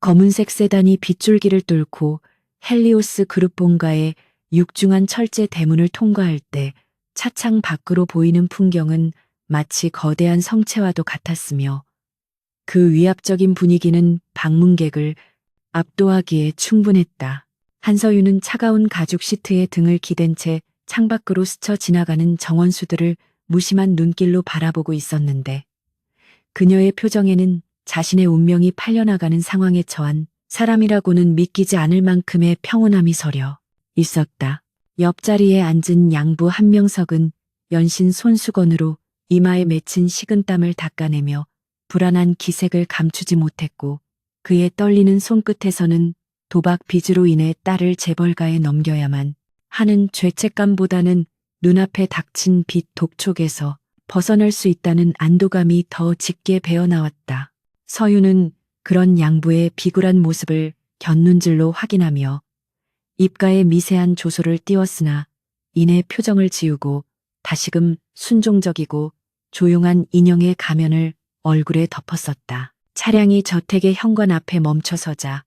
검은색 세단이 빗줄기를 뚫고 헬리오스 그룹 본가의 육중한 철제 대문을 통과할 때 차창 밖으로 보이는 풍경은 마치 거대한 성체와도 같았으며 그 위압적인 분위기는 방문객을 압도하기에 충분했다. 한서윤은 차가운 가죽 시트에 등을 기댄 채 창밖으로 스쳐 지나가는 정원수들을 무심한 눈길로 바라보고 있었는데 그녀의 표정에는 자신의 운명이 팔려나가는 상황에 처한 사람이라고는 믿기지 않을 만큼의 평온함이 서려 있었다. 옆자리에 앉은 양부 한명석은 연신 손수건으로 이마에 맺힌 식은땀을 닦아내며 불안한 기색을 감추지 못했고 그의 떨리는 손끝에서는 도박 빚으로 인해 딸을 재벌가에 넘겨야만 하는 죄책감보다는 눈앞에 닥친 빚 독촉에서 벗어날 수 있다는 안도감이 더 짙게 배어나왔다. 서윤은 그런 양부의 비굴한 모습을 곁눈질로 확인하며 입가에 미세한 조소를 띄웠으나 이내 표정을 지우고 다시금 순종적이고 조용한 인형의 가면을 얼굴에 덮었었다. 차량이 저택의 현관 앞에 멈춰서자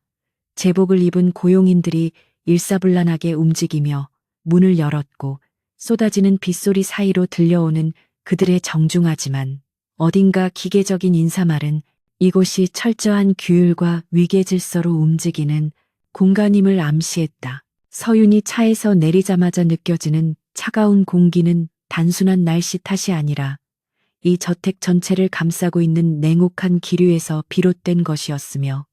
제복을 입은 고용인들이 일사불란하게 움직이며 문을 열었고 쏟아지는 빗소리 사이로 들려오는 그들의 정중하지만 어딘가 기계적인 인사말은 이곳이 철저한 규율과 위계 질서로 움직이는 공간임을 암시했다. 서윤이 차에서 내리자마자 느껴지는 차가운 공기는 단순한 날씨 탓이 아니라 이 저택 전체를 감싸고 있는 냉혹한 기류에서 비롯된 것이었으며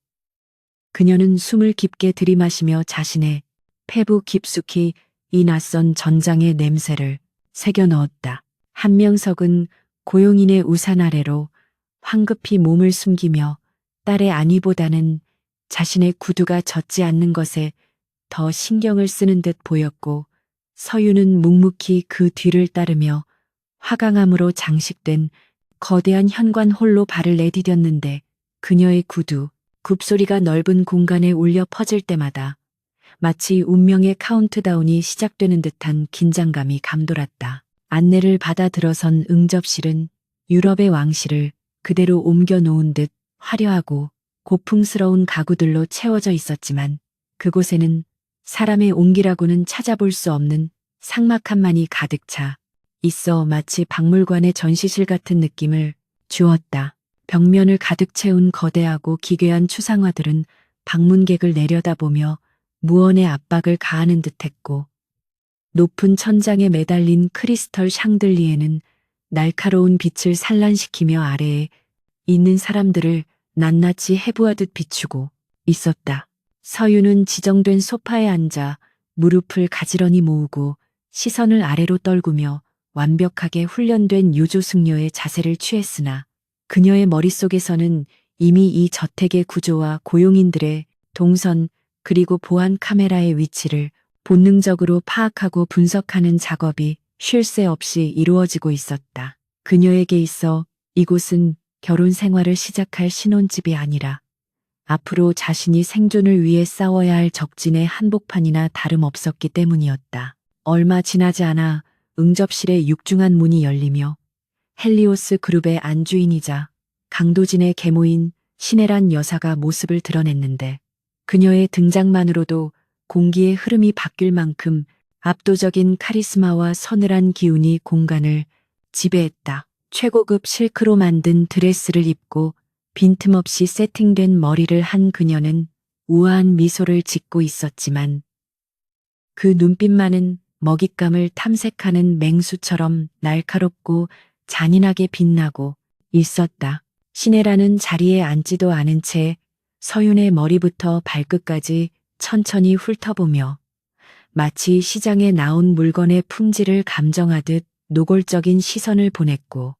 그녀는 숨을 깊게 들이마시며 자신의 폐부 깊숙이 이 낯선 전장의 냄새를 새겨 넣었다. 한명석은 고용인의 우산 아래로 황급히 몸을 숨기며 딸의 안위보다는 자신의 구두가 젖지 않는 것에 더 신경을 쓰는 듯 보였고 서윤은 묵묵히 그 뒤를 따르며 화강암으로 장식된 거대한 현관 홀로 발을 내디뎠는데 그녀의 구두, 굽소리가 넓은 공간에 울려 퍼질 때마다 마치 운명의 카운트다운이 시작되는 듯한 긴장감이 감돌았다. 안내를 받아 들어선 응접실은 유럽의 왕실을 그대로 옮겨 놓은 듯 화려하고 고풍스러운 가구들로 채워져 있었지만 그곳에는 사람의 온기라고는 찾아볼 수 없는 삭막함만이 가득 차 있어 마치 박물관의 전시실 같은 느낌을 주었다. 벽면을 가득 채운 거대하고 기괴한 추상화들은 방문객을 내려다보며 무언의 압박을 가하는 듯했고 높은 천장에 매달린 크리스털 샹들리에는 날카로운 빛을 산란시키며 아래에 있는 사람들을 낱낱이 해부하듯 비추고 있었다. 서윤은 지정된 소파에 앉아 무릎을 가지런히 모으고 시선을 아래로 떨구며 완벽하게 훈련된 유조승려의 자세를 취했으나 그녀의 머릿속에서는 이미 이 저택의 구조와 고용인들의 동선 그리고 보안 카메라의 위치를 본능적으로 파악하고 분석하는 작업이 쉴 새 없이 이루어지고 있었다. 그녀에게 있어 이곳은 결혼 생활을 시작할 신혼집이 아니라 앞으로 자신이 생존을 위해 싸워야 할 적진의 한복판이나 다름없었기 때문이었다. 얼마 지나지 않아 응접실의 육중한 문이 열리며 헬리오스 그룹의 안주인이자 강도진의 계모인 신혜란 여사가 모습을 드러냈는데 그녀의 등장만으로도 공기의 흐름이 바뀔 만큼 압도적인 카리스마와 서늘한 기운이 공간을 지배했다. 최고급 실크로 만든 드레스를 입고 빈틈없이 세팅된 머리를 한 그녀는 우아한 미소를 짓고 있었지만 그 눈빛만은 먹잇감을 탐색하는 맹수처럼 날카롭고 잔인하게 빛나고 있었다. 신혜라는 자리에 앉지도 않은 채 서윤의 머리부터 발끝까지 천천히 훑어보며 마치 시장에 나온 물건의 품질을 감정하듯 노골적인 시선을 보냈고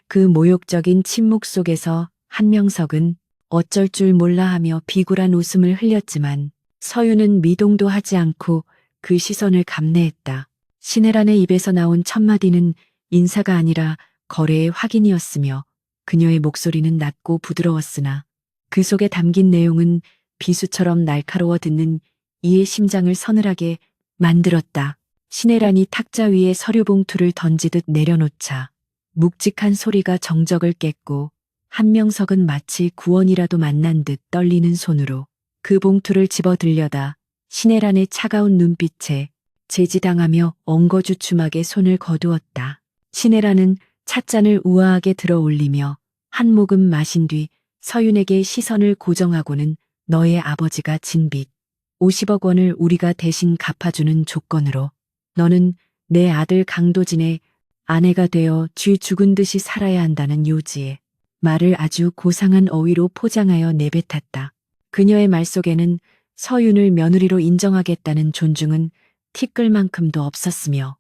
그 모욕적인 침묵 속에서 한명석은 어쩔 줄 몰라 하며 비굴한 웃음을 흘렸지만 서윤은 미동도 하지 않고 그 시선을 감내했다. 신혜란의 입에서 나온 첫마디는 인사가 아니라 거래의 확인이었으며 그녀의 목소리는 낮고 부드러웠으나 그 속에 담긴 내용은 비수처럼 날카로워 듣는 이의 심장을 서늘하게 만들었다. 신혜란이 탁자 위에 서류 봉투를 던지듯 내려놓자 묵직한 소리가 정적을 깼고 한명석은 마치 구원이라도 만난 듯 떨리는 손으로 그 봉투를 집어 들려다 신혜란의 차가운 눈빛에 제지당하며 엉거주춤하게 손을 거두었다. 신혜란은 찻잔을 우아하게 들어 올리며 한 모금 마신 뒤 서윤에게 시선을 고정하고는 너의 아버지가 진 빚 50억 원을 우리가 대신 갚아주는 조건으로 너는 내 아들 강도진의 아내가 되어 쥐 죽은 듯이 살아야 한다는 요지에 말을 아주 고상한 어휘로 포장하여 내뱉었다. 그녀의 말 속에는 서윤을 며느리로 인정하겠다는 존중은 티끌만큼도 없었으며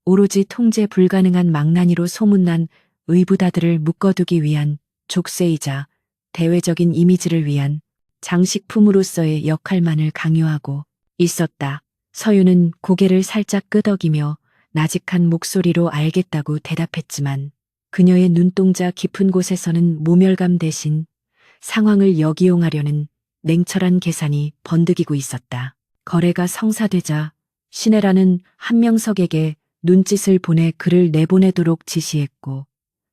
오로지 통제 불가능한 망나니로 소문난 의붓아들을 묶어두기 위한 족쇄이자 대외적인 이미지를 위한 장식품으로서의 역할만을 강요하고 있었다. 서윤은 고개를 살짝 끄덕이며 나직한 목소리로 알겠다고 대답했지만 그녀의 눈동자 깊은 곳에서는 모멸감 대신 상황을 역이용하려는 냉철한 계산이 번득이고 있었다. 거래가 성사되자 신혜라는 한명석에게 눈짓을 보내 그를 내보내도록 지시했고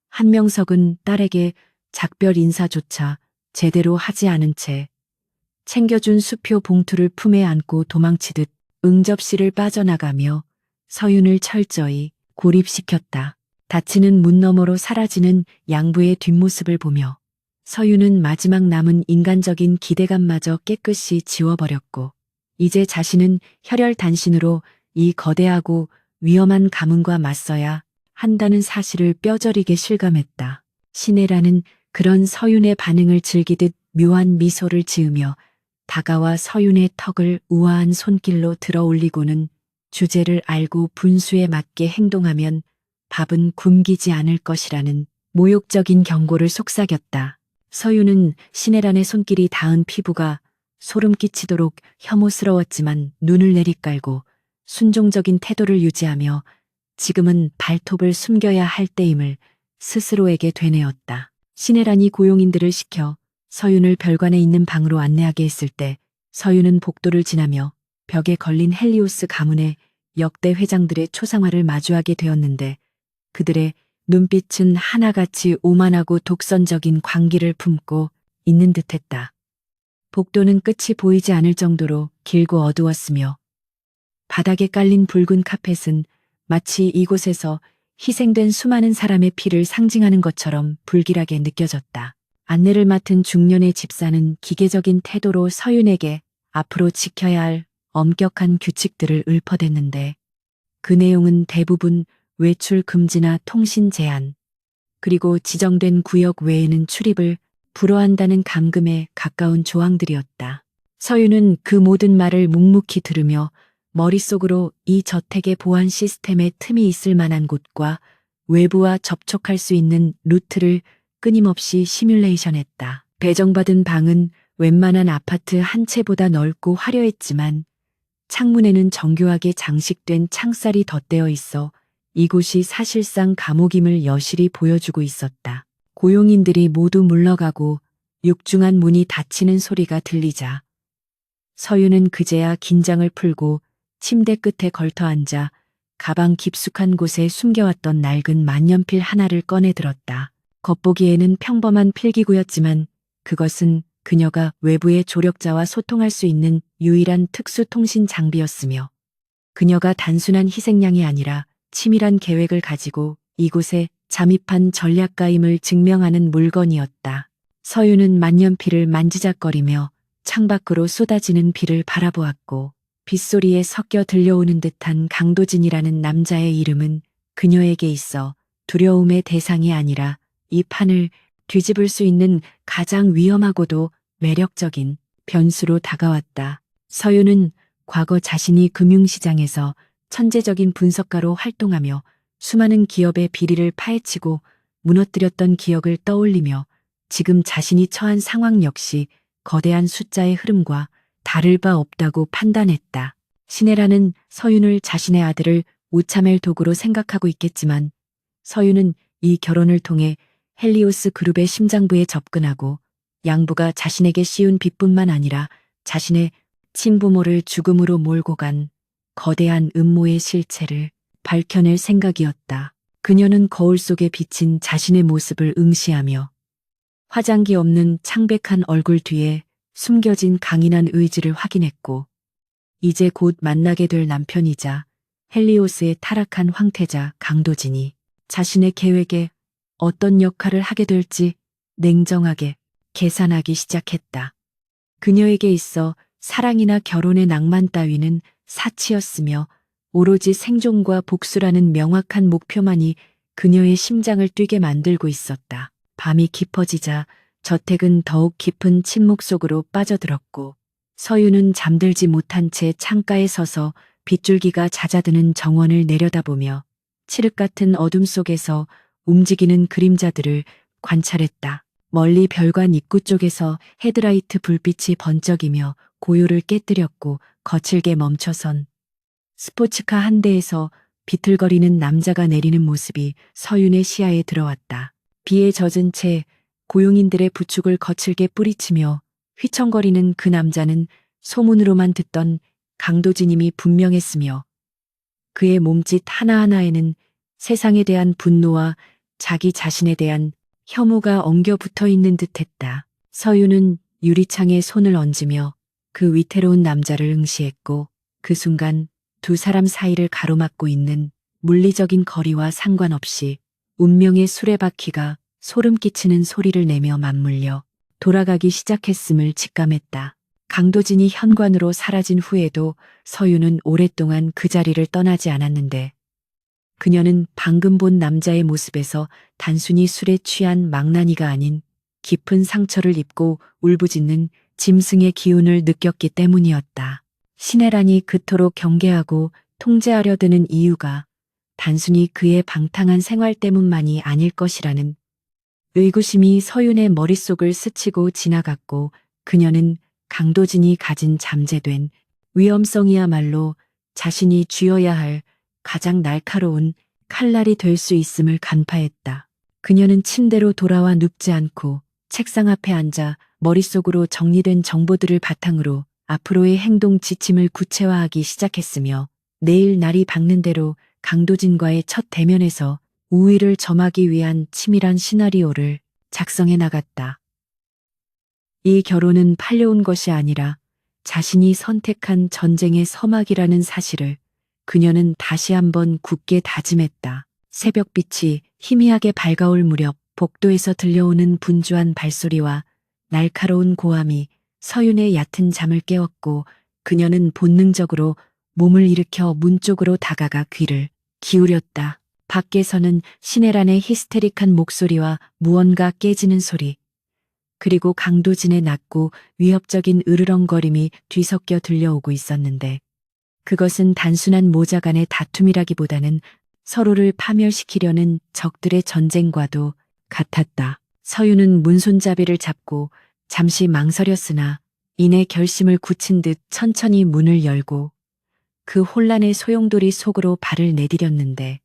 한명석은 딸에게 작별 인사조차 제대로 하지 않은 채 챙겨준 수표 봉투를 품에 안고 도망치듯 응접실을 빠져나가며 서윤을 철저히 고립시켰다. 닫히는 문 너머로 사라지는 양부의 뒷모습을 보며 서윤은 마지막 남은 인간적인 기대감마저 깨끗이 지워버렸고 이제 자신은 혈혈단신으로 이 거대하고 위험한 가문과 맞서야 한다는 사실을 뼈저리게 실감했다. 신혜라는 그런 서윤의 반응을 즐기듯 묘한 미소를 지으며 다가와 서윤의 턱을 우아한 손길로 들어 올리고는 주제를 알고 분수에 맞게 행동하면 밥은 굶기지 않을 것이라는 모욕적인 경고를 속삭였다. 서윤은 신혜란의 손길이 닿은 피부가 소름 끼치도록 혐오스러웠지만 눈을 내리깔고 순종적인 태도를 유지하며 지금은 발톱을 숨겨야 할 때임을 스스로에게 되뇌었다. 신혜란이 고용인들을 시켜 서윤을 별관에 있는 방으로 안내하게 했을 때 서윤은 복도를 지나며 벽에 걸린 헬리오스 가문의 역대 회장들의 초상화를 마주하게 되었는데 그들의 눈빛은 하나같이 오만하고 독선적인 광기를 품고 있는 듯했다. 복도는 끝이 보이지 않을 정도로 길고 어두웠으며 바닥에 깔린 붉은 카펫은 마치 이곳에서 희생된 수많은 사람의 피를 상징하는 것처럼 불길하게 느껴졌다. 안내를 맡은 중년의 집사는 기계적인 태도로 서윤에게 앞으로 지켜야 할 엄격한 규칙들을 읊어댔는데 그 내용은 대부분 외출 금지나 통신 제한, 그리고 지정된 구역 외에는 출입을 불허한다는 감금에 가까운 조항들이었다. 서윤은 그 모든 말을 묵묵히 들으며 머릿속으로 이 저택의 보안 시스템에 틈이 있을 만한 곳과 외부와 접촉할 수 있는 루트를 끊임없이 시뮬레이션했다. 배정받은 방은 웬만한 아파트 한 채보다 넓고 화려했지만 창문에는 정교하게 장식된 창살이 덧대어 있어 이곳이 사실상 감옥임을 여실히 보여주고 있었다. 고용인들이 모두 물러가고 육중한 문이 닫히는 소리가 들리자 서윤은 그제야 긴장을 풀고 침대 끝에 걸터 앉아 가방 깊숙한 곳에 숨겨왔던 낡은 만년필 하나를 꺼내 들었다. 겉보기에는 평범한 필기구였지만 그것은 그녀가 외부의 조력자와 소통할 수 있는 유일한 특수 통신 장비였으며 그녀가 단순한 희생양이 아니라 치밀한 계획을 가지고 이곳에 잠입한 전략가임을 증명하는 물건이었다. 서윤은 만년필을 만지작거리며 창밖으로 쏟아지는 비를 바라보았고 빗소리에 섞여 들려오는 듯한 강도진이라는 남자의 이름은 그녀에게 있어 두려움의 대상이 아니라 이 판을 뒤집을 수 있는 가장 위험하고도 매력적인 변수로 다가왔다. 서윤은 과거 자신이 금융시장에서 천재적인 분석가로 활동하며 수많은 기업의 비리를 파헤치고 무너뜨렸던 기억을 떠올리며 지금 자신이 처한 상황 역시 거대한 숫자의 흐름과 다를 바 없다고 판단했다. 신혜라는 서윤을 자신의 아들을 우참할 도구로 생각하고 있겠지만 서윤은 이 결혼을 통해 헬리오스 그룹의 심장부에 접근하고 양부가 자신에게 씌운 빚뿐만 아니라 자신의 친부모를 죽음으로 몰고 간 거대한 음모의 실체를 밝혀낼 생각이었다. 그녀는 거울 속에 비친 자신의 모습을 응시하며 화장기 없는 창백한 얼굴 뒤에 숨겨진 강인한 의지를 확인했고, 이제 곧 만나게 될 남편이자 헬리오스의 타락한 황태자 강도진이 자신의 계획에 어떤 역할을 하게 될지 냉정하게 계산하기 시작했다. 그녀에게 있어 사랑이나 결혼의 낭만 따위는 사치였으며 오로지 생존과 복수라는 명확한 목표만이 그녀의 심장을 뛰게 만들고 있었다. 밤이 깊어지자 저택은 더욱 깊은 침묵 속으로 빠져들었고 서유는 잠들지 못한 채 창가에 서서 빗줄기가 잦아드는 정원을 내려다보며 칠흑 같은 어둠 속에서 움직이는 그림자들을 관찰했다. 멀리 별관 입구 쪽에서 헤드라이트 불빛이 번쩍이며 고요를 깨뜨렸고 거칠게 멈춰선 스포츠카 한 대에서 비틀거리는 남자가 내리는 모습이 서윤의 시야에 들어왔다. 비에 젖은 채 고용인들의 부축을 거칠게 뿌리치며 휘청거리는 그 남자는 소문으로만 듣던 강도진임이 분명했으며 그의 몸짓 하나하나에는 세상에 대한 분노와 자기 자신에 대한 혐오가 엉겨 붙어 있는 듯했다. 서유는 유리창에 손을 얹으며 그 위태로운 남자를 응시했고 그 순간 두 사람 사이를 가로막고 있는 물리적인 거리와 상관없이 운명의 수레바퀴가 소름 끼치는 소리를 내며 맞물려 돌아가기 시작했음을 직감했다. 강도진이 현관으로 사라진 후에도 서유는 오랫동안 그 자리를 떠나지 않았는데 그녀는 방금 본 남자의 모습에서 단순히 술에 취한 망나니가 아닌 깊은 상처를 입고 울부짖는 짐승의 기운을 느꼈기 때문이었다. 시네란이 그토록 경계하고 통제하려 드는 이유가 단순히 그의 방탕한 생활 때문만이 아닐 것이라는 의구심이 서윤의 머릿속을 스치고 지나갔고 그녀는 강도진이 가진 잠재된 위험성이야말로 자신이 쥐어야 할 가장 날카로운 칼날이 될 수 있음을 간파했다. 그녀는 침대로 돌아와 눕지 않고 책상 앞에 앉아 머릿속으로 정리된 정보들을 바탕으로 앞으로의 행동 지침을 구체화하기 시작했으며 내일 날이 밝는 대로 강도진과의 첫 대면에서 우위를 점하기 위한 치밀한 시나리오를 작성해 나갔다. 이 결혼은 팔려온 것이 아니라 자신이 선택한 전쟁의 서막이라는 사실을 그녀는 다시 한번 굳게 다짐했다. 새벽빛이 희미하게 밝아올 무렵 복도에서 들려오는 분주한 발소리와 날카로운 고함이 서윤의 얕은 잠을 깨웠고 그녀는 본능적으로 몸을 일으켜 문 쪽으로 다가가 귀를 기울였다. 밖에서는 시네란의 히스테릭한 목소리와 무언가 깨지는 소리, 그리고 강도진의 낮고 위협적인 으르렁거림이 뒤섞여 들려오고 있었는데 그것은 단순한 모자 간의 다툼이라기보다는 서로를 파멸시키려는 적들의 전쟁과도 같았다. 서유는 문손잡이를 잡고 잠시 망설였으나 이내 결심을 굳힌 듯 천천히 문을 열고 그 혼란의 소용돌이 속으로 발을 내디뎠는데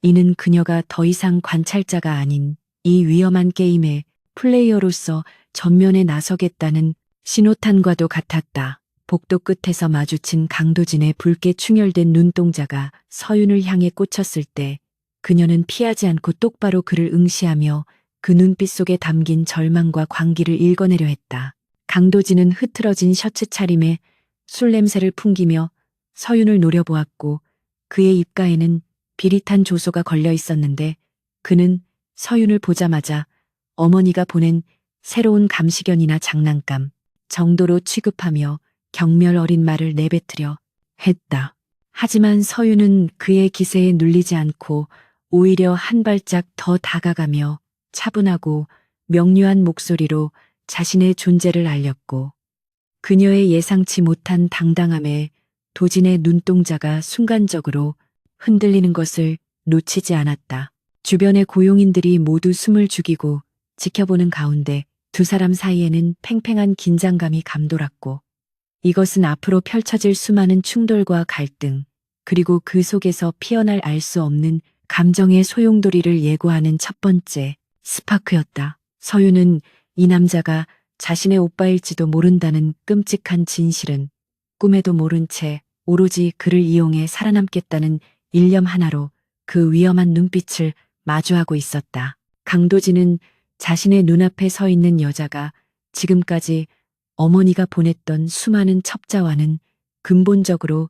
이는 그녀가 더 이상 관찰자가 아닌 이 위험한 게임의 플레이어로서 전면에 나서겠다는 신호탄과도 같았다. 복도 끝에서 마주친 강도진의 붉게 충혈된 눈동자가 서윤을 향해 꽂혔을 때 그녀는 피하지 않고 똑바로 그를 응시하며 그 눈빛 속에 담긴 절망과 광기를 읽어내려 했다. 강도진은 흐트러진 셔츠 차림에 술 냄새를 풍기며 서윤을 노려보았고 그의 입가에는 비릿한 조소가 걸려 있었는데 그는 서윤을 보자마자 어머니가 보낸 새로운 감시견이나 장난감 정도로 취급하며 경멸 어린 말을 내뱉으려 했다. 하지만 서윤은 그의 기세에 눌리지 않고 오히려 한 발짝 더 다가가며 차분하고 명료한 목소리로 자신의 존재를 알렸고 그녀의 예상치 못한 당당함에 도진의 눈동자가 순간적으로 흔들리는 것을 놓치지 않았다. 주변의 고용인들이 모두 숨을 죽이고 지켜보는 가운데 두 사람 사이에는 팽팽한 긴장감이 감돌았고 이것은 앞으로 펼쳐질 수많은 충돌과 갈등 그리고 그 속에서 피어날 알 수 없는 감정의 소용돌이를 예고하는 첫 번째 스파크였다. 서유는 이 남자가 자신의 오빠일지도 모른다는 끔찍한 진실은 꿈에도 모른 채 오로지 그를 이용해 살아남겠다는 일념 하나로 그 위험한 눈빛을 마주하고 있었다. 강도진은 자신의 눈앞에 서 있는 여자가 지금까지 어머니가 보냈던 수많은 첩자와는 근본적으로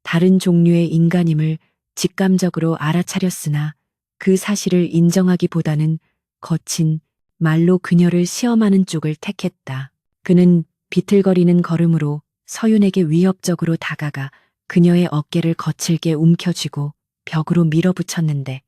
다른 종류의 인간임을 직감적으로 알아차렸으나 그 사실을 인정하기보다는 거친 말로 그녀를 시험하는 쪽을 택했다. 그는 비틀거리는 걸음으로 서윤에게 위협적으로 다가가 그녀의 어깨를 거칠게 움켜쥐고 벽으로 밀어붙였는데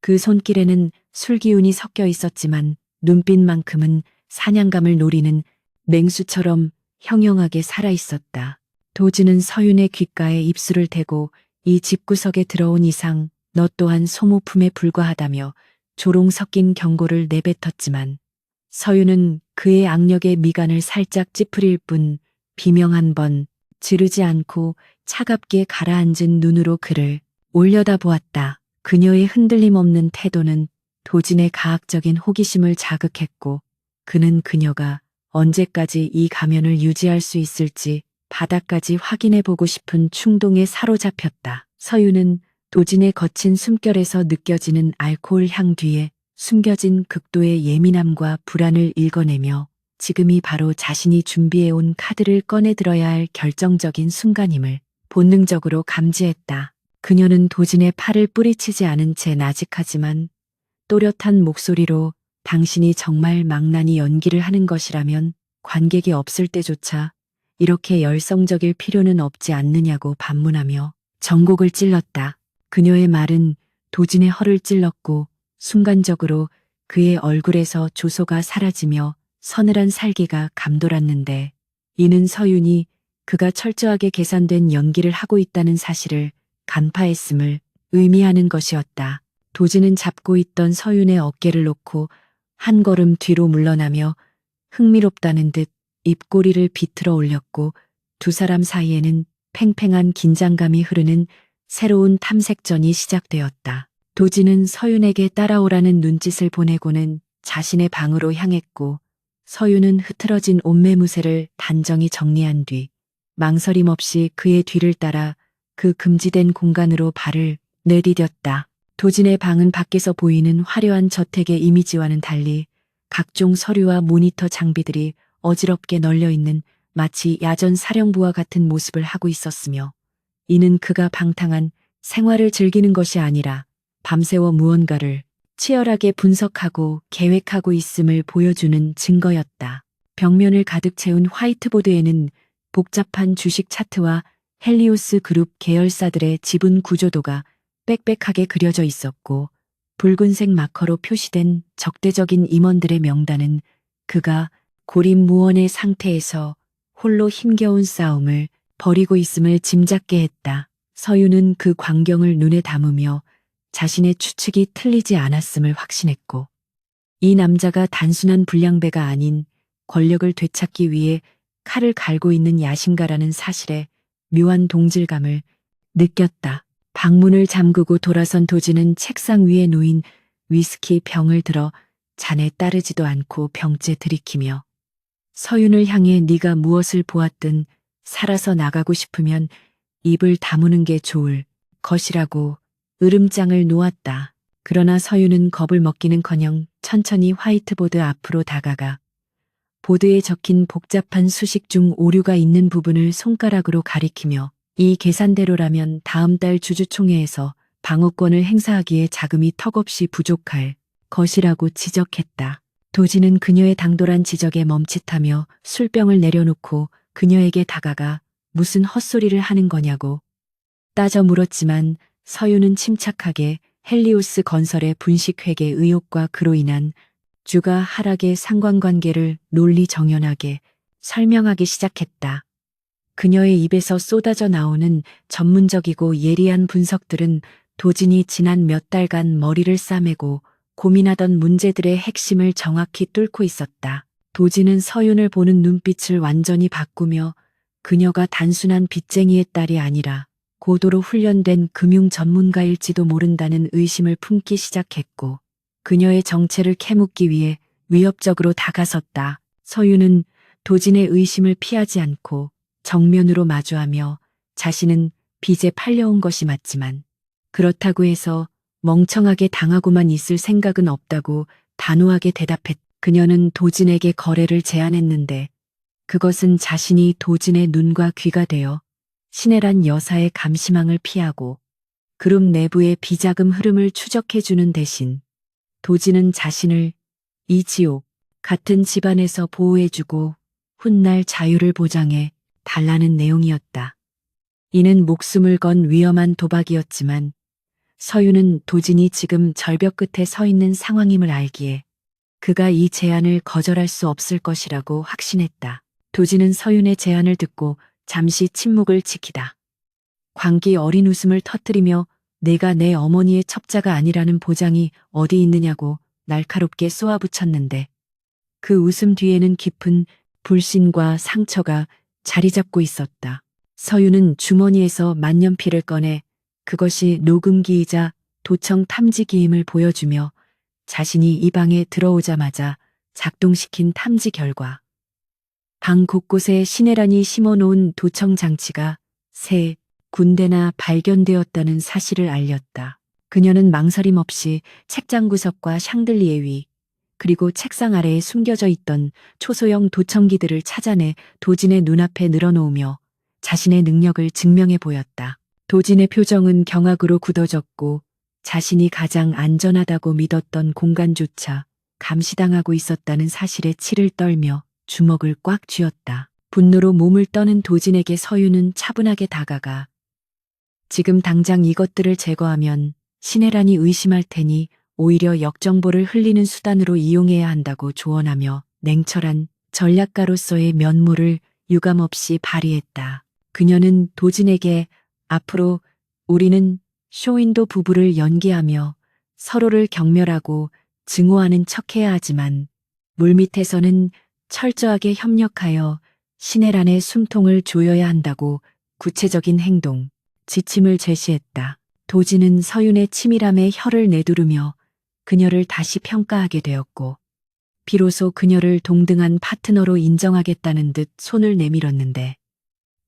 그 손길에는 술기운이 섞여 있었지만 눈빛만큼은 사냥감을 노리는 맹수처럼 형형하게 살아있었다. 도지는 서윤의 귓가에 입술을 대고 이 집구석에 들어온 이상 너 또한 소모품에 불과하다며 조롱 섞인 경고를 내뱉었지만 서윤은 그의 악력의 미간을 살짝 찌푸릴 뿐 비명 한 번 지르지 않고 차갑게 가라앉은 눈으로 그를 올려다보았다. 그녀의 흔들림 없는 태도는 도진의 가학적인 호기심을 자극했고 그는 그녀가 언제까지 이 가면을 유지할 수 있을지 바닥까지 확인해보고 싶은 충동에 사로잡혔다. 서윤은 도진의 거친 숨결에서 느껴지는 알코올 향 뒤에 숨겨진 극도의 예민함과 불안을 읽어내며 지금이 바로 자신이 준비해온 카드를 꺼내들어야 할 결정적인 순간임을 본능적으로 감지했다. 그녀는 도진의 팔을 뿌리치지 않은 채 나직하지만 또렷한 목소리로 당신이 정말 망나니 연기를 하는 것이라면 관객이 없을 때조차 이렇게 열성적일 필요는 없지 않느냐고 반문하며 전곡을 찔렀다. 그녀의 말은 도진의 허를 찔렀고 순간적으로 그의 얼굴에서 조소가 사라지며 서늘한 살기가 감돌았는데 이는 서윤이 그가 철저하게 계산된 연기를 하고 있다는 사실을 간파했음을 의미하는 것이었다. 도진은 잡고 있던 서윤의 어깨를 놓고 한 걸음 뒤로 물러나며 흥미롭다는 듯 입꼬리를 비틀어 올렸고 두 사람 사이에는 팽팽한 긴장감이 흐르는 새로운 탐색전이 시작되었다. 도진은 서윤에게 따라오라는 눈짓을 보내고는 자신의 방으로 향했고 서윤은 흐트러진 옷매무새를 단정히 정리한 뒤 망설임 없이 그의 뒤를 따라 그 금지된 공간으로 발을 내디뎠다. 도진의 방은 밖에서 보이는 화려한 저택의 이미지와는 달리 각종 서류와 모니터 장비들이 어지럽게 널려 있는 마치 야전 사령부와 같은 모습을 하고 있었으며 이는 그가 방탕한 생활을 즐기는 것이 아니라 밤새워 무언가를 치열하게 분석하고 계획하고 있음을 보여주는 증거였다. 벽면을 가득 채운 화이트보드에는 복잡한 주식 차트와 헬리오스 그룹 계열사들의 지분 구조도가 빽빽하게 그려져 있었고 붉은색 마커로 표시된 적대적인 임원들의 명단은 그가 고립무원의 상태에서 홀로 힘겨운 싸움을 벌이고 있음을 짐작게 했다. 서윤은 그 광경을 눈에 담으며 자신의 추측이 틀리지 않았음을 확신했고 이 남자가 단순한 불량배가 아닌 권력을 되찾기 위해 칼을 갈고 있는 야심가라는 사실에 묘한 동질감을 느꼈다. 방문을 잠그고 돌아선 도진은 책상 위에 놓인 위스키 병을 들어 잔에 따르지도 않고 병째 들이키며 서윤을 향해 네가 무엇을 보았든 살아서 나가고 싶으면 입을 다무는 게 좋을 것이라고 으름장을 놓았다. 그러나 서윤은 겁을 먹기는커녕 천천히 화이트보드 앞으로 다가가 보드에 적힌 복잡한 수식 중 오류가 있는 부분을 손가락으로 가리키며 이 계산대로라면 다음 달 주주총회에서 방어권을 행사하기에 자금이 턱없이 부족할 것이라고 지적했다. 도진은 그녀의 당돌한 지적에 멈칫하며 술병을 내려놓고 그녀에게 다가가 무슨 헛소리를 하는 거냐고 따져 물었지만 서윤은 침착하게 헬리오스 건설의 분식회계 의혹과 그로 인한 주가 하락의 상관관계를 논리정연하게 설명하기 시작했다. 그녀의 입에서 쏟아져 나오는 전문적이고 예리한 분석들은 도진이 지난 몇 달간 머리를 싸매고 고민하던 문제들의 핵심을 정확히 뚫고 있었다. 도진은 서윤을 보는 눈빛을 완전히 바꾸며 그녀가 단순한 빚쟁이의 딸이 아니라 고도로 훈련된 금융 전문가일지도 모른다는 의심을 품기 시작했고 그녀의 정체를 캐묻기 위해 위협적으로 다가섰다. 서윤은 도진의 의심을 피하지 않고 정면으로 마주하며 자신은 빚에 팔려온 것이 맞지만 그렇다고 해서 멍청하게 당하고만 있을 생각은 없다고 단호하게 대답했다. 그녀는 도진에게 거래를 제안했는데 그것은 자신이 도진의 눈과 귀가 되어 신혜란 여사의 감시망을 피하고 그룹 내부의 비자금 흐름을 추적해주는 대신 도진은 자신을 이 지옥 같은 집안에서 보호해주고 훗날 자유를 보장해 달라는 내용이었다. 이는 목숨을 건 위험한 도박이었지만 서유는 도진이 지금 절벽 끝에 서 있는 상황임을 알기에 그가 이 제안을 거절할 수 없을 것이라고 확신했다. 도진은 서윤의 제안을 듣고 잠시 침묵을 지키다. 광기 어린 웃음을 터뜨리며 내가 내 어머니의 첩자가 아니라는 보장이 어디 있느냐고 날카롭게 쏘아붙였는데 그 웃음 뒤에는 깊은 불신과 상처가 자리 잡고 있었다. 서윤은 주머니에서 만년필을 꺼내 그것이 녹음기이자 도청 탐지기임을 보여주며 자신이 이 방에 들어오자마자 작동시킨 탐지 결과 방 곳곳에 신혜란이 심어놓은 도청 장치가 3군데나 발견되었다는 사실을 알렸다. 그녀는 망설임 없이 책장 구석과 샹들리에 위 그리고 책상 아래에 숨겨져 있던 초소형 도청기들을 찾아내 도진의 눈앞에 늘어놓으며 자신의 능력을 증명해 보였다. 도진의 표정은 경악으로 굳어졌고 자신이 가장 안전하다고 믿었던 공간조차 감시당하고 있었다는 사실에 치를 떨며 주먹을 꽉 쥐었다. 분노로 몸을 떠는 도진에게 서유는 차분하게 다가가 지금 당장 이것들을 제거하면 신혜란이 의심할 테니 오히려 역정보를 흘리는 수단으로 이용해야 한다고 조언하며 냉철한 전략가로서의 면모를 유감없이 발휘했다. 그녀는 도진에게 앞으로 우리는 쇼윈도 부부를 연기하며 서로를 경멸하고 증오하는 척해야 하지만 물밑에서는 철저하게 협력하여 신혜란의 숨통을 조여야 한다고 구체적인 행동, 지침을 제시했다. 도진은 서윤의 치밀함에 혀를 내두르며 그녀를 다시 평가하게 되었고 비로소 그녀를 동등한 파트너로 인정하겠다는 듯 손을 내밀었는데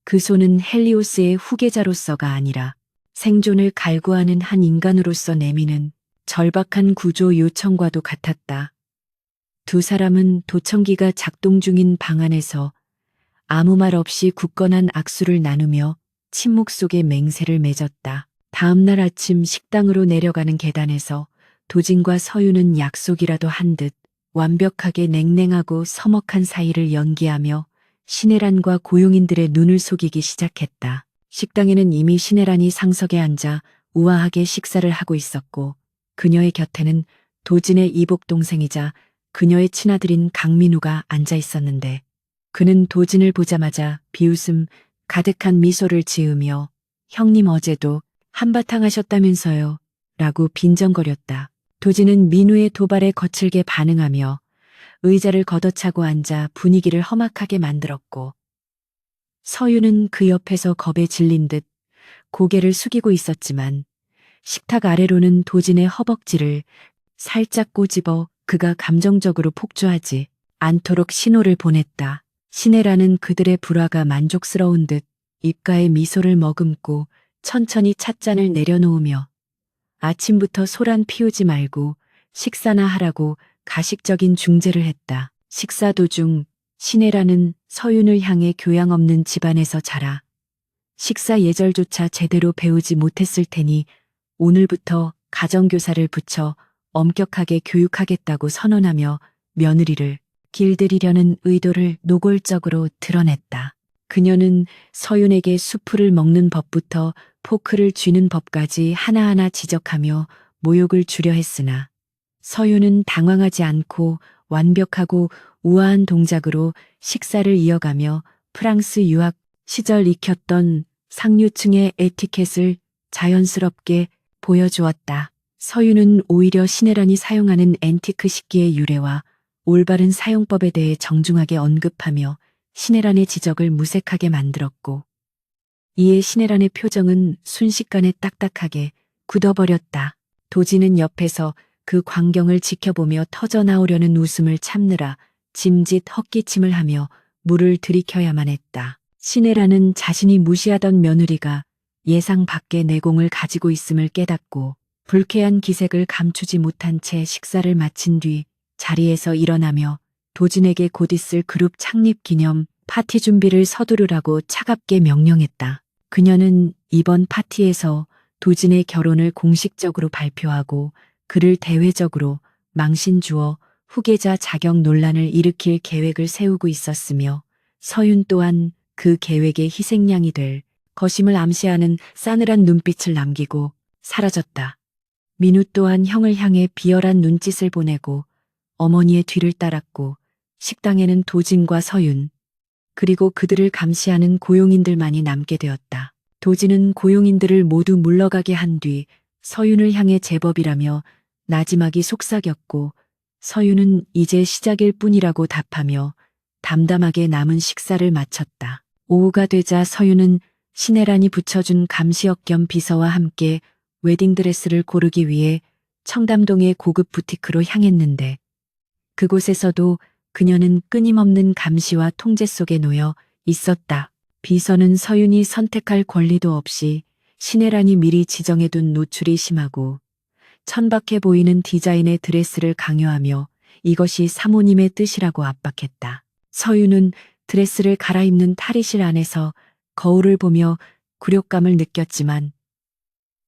그 손은 헬리오스의 후계자로서가 아니라 생존을 갈구하는 한 인간으로서 내미는 절박한 구조 요청과도 같았다. 두 사람은 도청기가 작동 중인 방 안에서 아무 말 없이 굳건한 악수를 나누며 침묵 속에 맹세를 맺었다. 다음 날 아침 식당으로 내려가는 계단에서 도진과 서유는 약속이라도 한 듯 완벽하게 냉랭하고 서먹한 사이를 연기하며 신혜란과 고용인들의 눈을 속이기 시작했다. 식당에는 이미 신혜란이 상석에 앉아 우아하게 식사를 하고 있었고 그녀의 곁에는 도진의 이복 동생이자 그녀의 친아들인 강민우가 앉아 있었는데 그는 도진을 보자마자 비웃음 가득한 미소를 지으며 형님 어제도 한바탕 하셨다면서요 라고 빈정거렸다. 도진은 민우의 도발에 거칠게 반응하며 의자를 걷어차고 앉아 분위기를 험악하게 만들었고 서유는 그 옆에서 겁에 질린 듯 고개를 숙이고 있었지만 식탁 아래로는 도진의 허벅지를 살짝 꼬집어 그가 감정적으로 폭주하지 않도록 신호를 보냈다. 신혜라는 그들의 불화가 만족스러운 듯 입가에 미소를 머금고 천천히 찻잔을 내려놓으며 아침부터 소란 피우지 말고 식사나 하라고 가식적인 중재를 했다. 식사 도중 신혜라는 서윤을 향해 교양 없는 집안에서 자라 식사 예절조차 제대로 배우지 못했을 테니 오늘부터 가정교사를 붙여 엄격하게 교육하겠다고 선언하며 며느리를 길들이려는 의도를 노골적으로 드러냈다. 그녀는 서윤에게 수프를 먹는 법부터 포크를 쥐는 법까지 하나하나 지적하며 모욕을 주려 했으나 서윤은 당황하지 않고 완벽하고 우아한 동작으로 식사를 이어가며 프랑스 유학 시절 익혔던 상류층의 에티켓을 자연스럽게 보여주었다. 서윤은 오히려 신혜란이 사용하는 앤티크 식기의 유래와 올바른 사용법에 대해 정중하게 언급하며 신혜란의 지적을 무색하게 만들었고 이에 신혜란의 표정은 순식간에 딱딱하게 굳어버렸다. 도진은 옆에서 그 광경을 지켜보며 터져나오려는 웃음을 참느라 짐짓 헛기침을 하며 물을 들이켜야만 했다. 신혜란은 자신이 무시하던 며느리가 예상 밖의 내공을 가지고 있음을 깨닫고 불쾌한 기색을 감추지 못한 채 식사를 마친 뒤 자리에서 일어나며 도진에게 곧 있을 그룹 창립 기념 파티 준비를 서두르라고 차갑게 명령했다. 그녀는 이번 파티에서 도진의 결혼을 공식적으로 발표하고 그를 대외적으로 망신 주어 후계자 자격 논란을 일으킬 계획을 세우고 있었으며 서윤 또한 그 계획의 희생양이 될 것임을 암시하는 싸늘한 눈빛을 남기고 사라졌다. 민우 또한 형을 향해 비열한 눈짓을 보내고 어머니의 뒤를 따랐고 식당에는 도진과 서윤 그리고 그들을 감시하는 고용인들만이 남게 되었다. 도진은 고용인들을 모두 물러가게 한 뒤 서윤을 향해 제법이라며 나지막이 속삭였고 서윤은 이제 시작일 뿐이라고 답하며 담담하게 남은 식사를 마쳤다. 오후가 되자 서윤은 신혜란이 붙여준 감시역 겸 비서와 함께 웨딩드레스를 고르기 위해 청담동의 고급 부티크로 향했는데 그곳에서도 그녀는 끊임없는 감시와 통제 속에 놓여 있었다. 비서는 서윤이 선택할 권리도 없이 신혜란이 미리 지정해둔 노출이 심하고 천박해 보이는 디자인의 드레스를 강요하며 이것이 사모님의 뜻이라고 압박했다. 서윤은 드레스를 갈아입는 탈의실 안에서 거울을 보며 굴욕감을 느꼈지만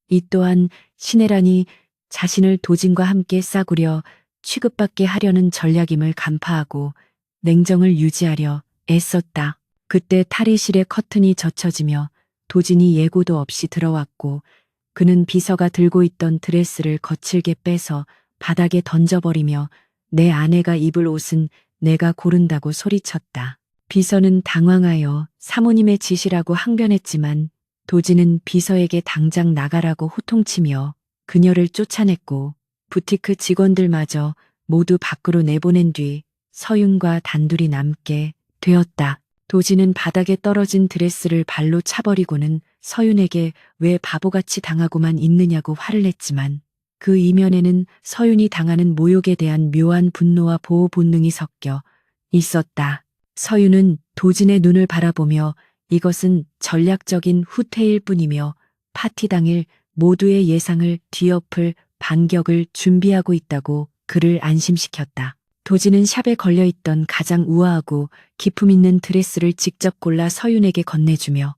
이 또한 신혜란이 자신을 도진과 함께 싸구려 취급받게 하려는 전략임을 간파하고 냉정을 유지하려 애썼다. 그때 탈의실의 커튼이 젖혀지며 도진이 예고도 없이 들어왔고 그는 비서가 들고 있던 드레스를 거칠게 빼서 바닥에 던져버리며 내 아내가 입을 옷은 내가 고른다고 소리쳤다. 비서는 당황하여 사모님의 지시라고 항변했지만 도진은 비서에게 당장 나가라고 호통치며 그녀를 쫓아냈고 부티크 직원들마저 모두 밖으로 내보낸 뒤 서윤과 단둘이 남게 되었다. 도진은 바닥에 떨어진 드레스를 발로 차버리고는 서윤에게 왜 바보같이 당하고만 있느냐고 화를 냈지만 그 이면에는 서윤이 당하는 모욕에 대한 묘한 분노와 보호 본능이 섞여 있었다. 서윤은 도진의 눈을 바라보며 이것은 전략적인 후퇴일 뿐이며 파티 당일 모두의 예상을 뒤엎을 반격을 준비하고 있다고 그를 안심시켰다. 도진은 샵에 걸려있던 가장 우아하고 기품 있는 드레스를 직접 골라 서윤에게 건네주며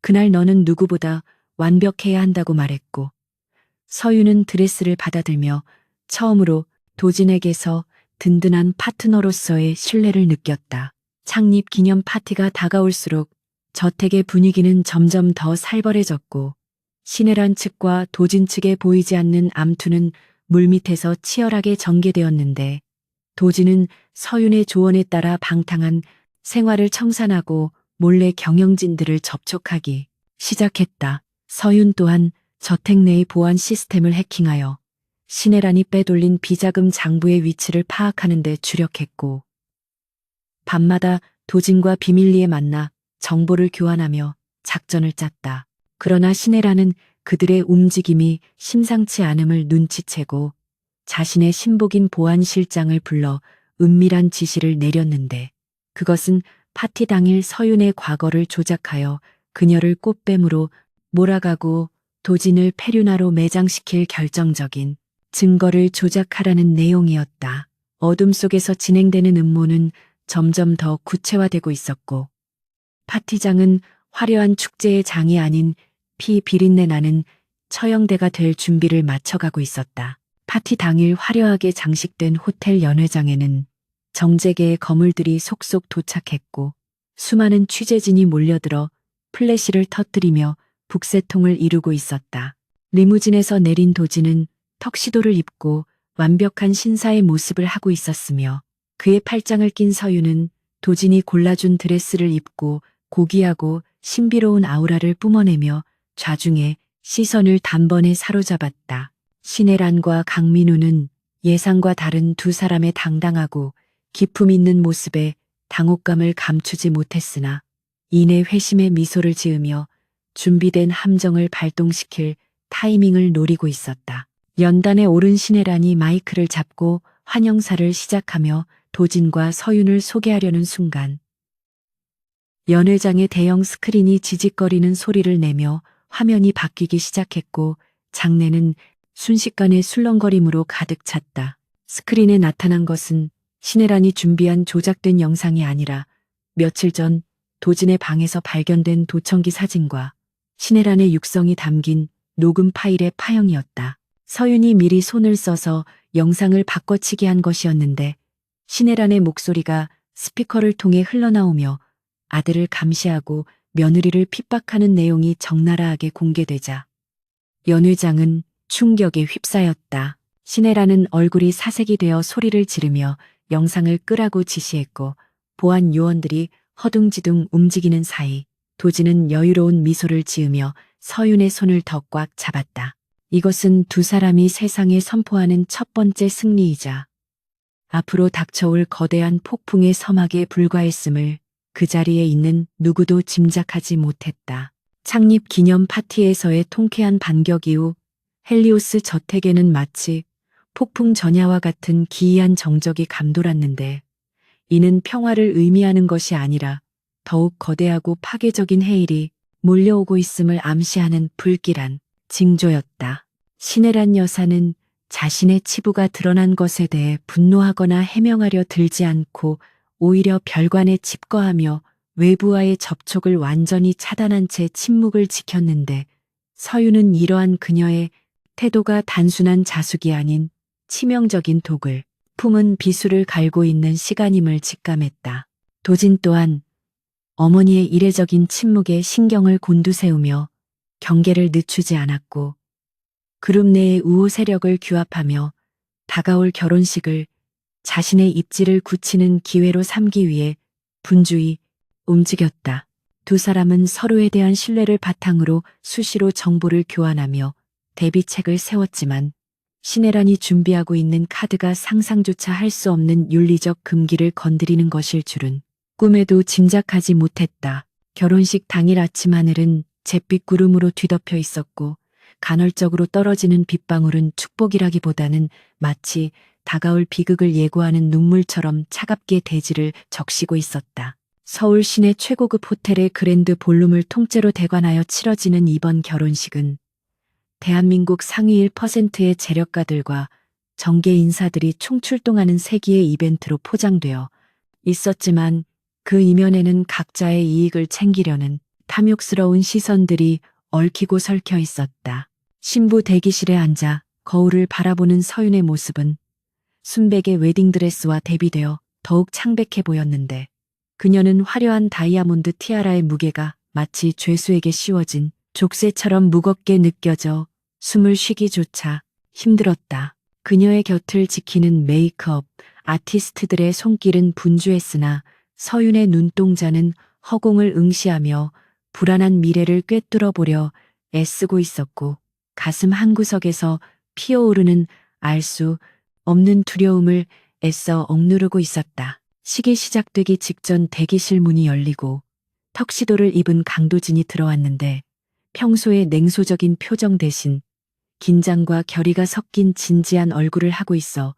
그날 너는 누구보다 완벽해야 한다고 말했고 서윤은 드레스를 받아들며 처음으로 도진에게서 든든한 파트너로서의 신뢰를 느꼈다. 창립 기념 파티가 다가올수록 저택의 분위기는 점점 더 살벌해졌고 신혜란 측과 도진 측에 보이지 않는 암투는 물밑에서 치열하게 전개되었는데 도진은 서윤의 조언에 따라 방탕한 생활을 청산하고 몰래 경영진들을 접촉하기 시작했다. 서윤 또한 저택 내의 보안 시스템을 해킹하여 신혜란이 빼돌린 비자금 장부의 위치를 파악하는 데 주력했고 밤마다 도진과 비밀리에 만나 정보를 교환하며 작전을 짰다. 그러나 신혜란은 그들의 움직임이 심상치 않음을 눈치채고 자신의 신복인 보안실장을 불러 은밀한 지시를 내렸는데 그것은 파티 당일 서윤의 과거를 조작하여 그녀를 꽃뱀으로 몰아가고 도진을 페류나로 매장시킬 결정적인 증거를 조작하라는 내용이었다. 어둠 속에서 진행되는 음모는 점점 더 구체화되고 있었고 파티장은 화려한 축제의 장이 아닌 피 비린내 나는 처형대가 될 준비를 마쳐가고 있었다. 파티 당일 화려하게 장식된 호텔 연회장에는 정재계의 거물들이 속속 도착했고 수많은 취재진이 몰려들어 플래시를 터뜨리며 북새통을 이루고 있었다. 리무진에서 내린 도진은 턱시도를 입고 완벽한 신사의 모습을 하고 있었으며 그의 팔짱을 낀 서윤은 도진이 골라준 드레스를 입고 고귀하고 신비로운 아우라를 뿜어내며 좌중에 시선을 단번에 사로잡았다. 신혜란과 강민우는 예상과 다른 두 사람의 당당하고 기품 있는 모습에 당혹감을 감추지 못했으나 이내 회심의 미소를 지으며 준비된 함정을 발동시킬 타이밍을 노리고 있었다. 연단에 오른 신혜란이 마이크를 잡고 환영사를 시작하며 도진과 서윤을 소개하려는 순간 연회장의 대형 스크린이 지직거리는 소리를 내며 화면이 바뀌기 시작했고 장내는 순식간에 술렁거림으로 가득 찼다. 스크린에 나타난 것은 신혜란이 준비한 조작된 영상이 아니라 며칠 전 도진의 방에서 발견된 도청기 사진과 신혜란의 육성이 담긴 녹음 파일의 파형이었다. 서윤이 미리 손을 써서 영상을 바꿔치기 한 것이었는데 신혜란의 목소리가 스피커를 통해 흘러나오며 아들을 감시하고 며느리를 핍박하는 내용이 적나라하게 공개되자 연 회장은 충격에 휩싸였다. 신혜란은 얼굴이 사색이 되어 소리를 지르며 영상을 끄라고 지시했고 보안 요원들이 허둥지둥 움직이는 사이 도진은 여유로운 미소를 지으며 서윤의 손을 더 꽉 잡았다. 이것은 두 사람이 세상에 선포하는 첫 번째 승리이자 앞으로 닥쳐올 거대한 폭풍의 서막에 불과했음을 그 자리에 있는 누구도 짐작하지 못했다. 창립 기념 파티에서의 통쾌한 반격 이후 헬리오스 저택에는 마치 폭풍 전야와 같은 기이한 정적이 감돌았는데 이는 평화를 의미하는 것이 아니라 더욱 거대하고 파괴적인 해일이 몰려오고 있음을 암시하는 불길한 징조였다. 신혜란 여사는 자신의 치부가 드러난 것에 대해 분노하거나 해명하려 들지 않고 오히려 별관에 집거하며 외부와의 접촉을 완전히 차단한 채 침묵을 지켰는데 서윤은 이러한 그녀의 태도가 단순한 자숙이 아닌 치명적인 독을 품은 비수를 갈고 있는 시간임을 직감했다. 도진 또한 어머니의 이례적인 침묵에 신경을 곤두세우며 경계를 늦추지 않았고 그룹 내의 우호 세력을 규합하며 다가올 결혼식을 자신의 입지를 굳히는 기회로 삼기 위해 분주히 움직였다. 두 사람은 서로에 대한 신뢰를 바탕으로 수시로 정보를 교환하며 대비책을 세웠지만 신혜란이 준비하고 있는 카드가 상상조차 할 수 없는 윤리적 금기를 건드리는 것일 줄은 꿈에도 짐작하지 못했다. 결혼식 당일 아침 하늘은 잿빛 구름으로 뒤덮여 있었고 간헐적으로 떨어지는 빗방울은 축복이라기보다는 마치 다가올 비극을 예고하는 눈물처럼 차갑게 대지를 적시고 있었다. 서울 시내 최고급 호텔의 그랜드 볼룸을 통째로 대관하여 치러지는 이번 결혼식은 대한민국 상위 1%의 재력가들과 정계 인사들이 총출동하는 세기의 이벤트로 포장되어 있었지만 그 이면에는 각자의 이익을 챙기려는 탐욕스러운 시선들이 얽히고 설켜 있었다. 신부 대기실에 앉아 거울을 바라보는 서윤의 모습은 순백의 웨딩드레스와 대비되어 더욱 창백해 보였는데 그녀는 화려한 다이아몬드 티아라의 무게가 마치 죄수에게 씌워진 족쇄처럼 무겁게 느껴져 숨을 쉬기조차 힘들었다. 그녀의 곁을 지키는 메이크업 아티스트들의 손길은 분주했으나 서윤의 눈동자는 허공을 응시하며 불안한 미래를 꿰뚫어 보려 애쓰고 있었고 가슴 한구석에서 피어오르는 알 수 없는 두려움을 애써 억누르고 있었다. 식이 시작되기 직전 대기실 문이 열리고 턱시도를 입은 강도진이 들어왔는데 평소의 냉소적인 표정 대신 긴장과 결의가 섞인 진지한 얼굴을 하고 있어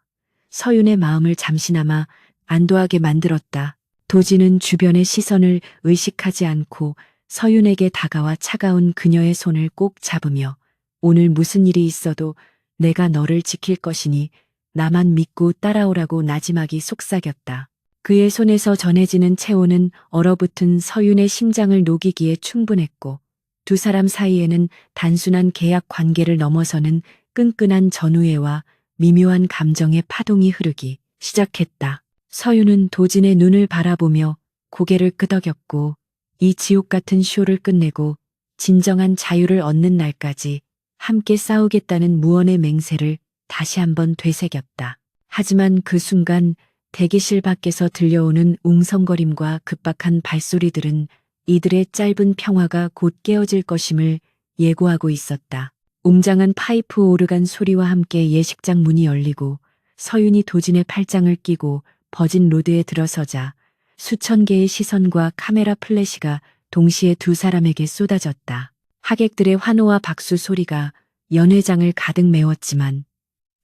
서윤의 마음을 잠시나마 안도하게 만들었다. 도진은 주변의 시선을 의식하지 않고 서윤에게 다가와 차가운 그녀의 손을 꼭 잡으며 오늘 무슨 일이 있어도 내가 너를 지킬 것이니 나만 믿고 따라오라고 나지막이 속삭였다. 그의 손에서 전해지는 체온은 얼어붙은 서윤의 심장을 녹이기에 충분했고 두 사람 사이에는 단순한 계약 관계를 넘어서는 끈끈한 전우애와 미묘한 감정의 파동이 흐르기 시작했다. 서윤은 도진의 눈을 바라보며 고개를 끄덕였고 이 지옥 같은 쇼를 끝내고 진정한 자유를 얻는 날까지 함께 싸우겠다는 무언의 맹세를 다시 한번 되새겼다. 하지만 그 순간 대기실 밖에서 들려오는 웅성거림과 급박한 발소리들은 이들의 짧은 평화가 곧 깨어질 것임을 예고하고 있었다. 웅장한 파이프 오르간 소리와 함께 예식장 문이 열리고 서윤이 도진의 팔짱을 끼고 버진 로드에 들어서자 수천 개의 시선과 카메라 플래시가 동시에 두 사람에게 쏟아졌다. 하객들의 환호와 박수 소리가 연회장을 가득 메웠지만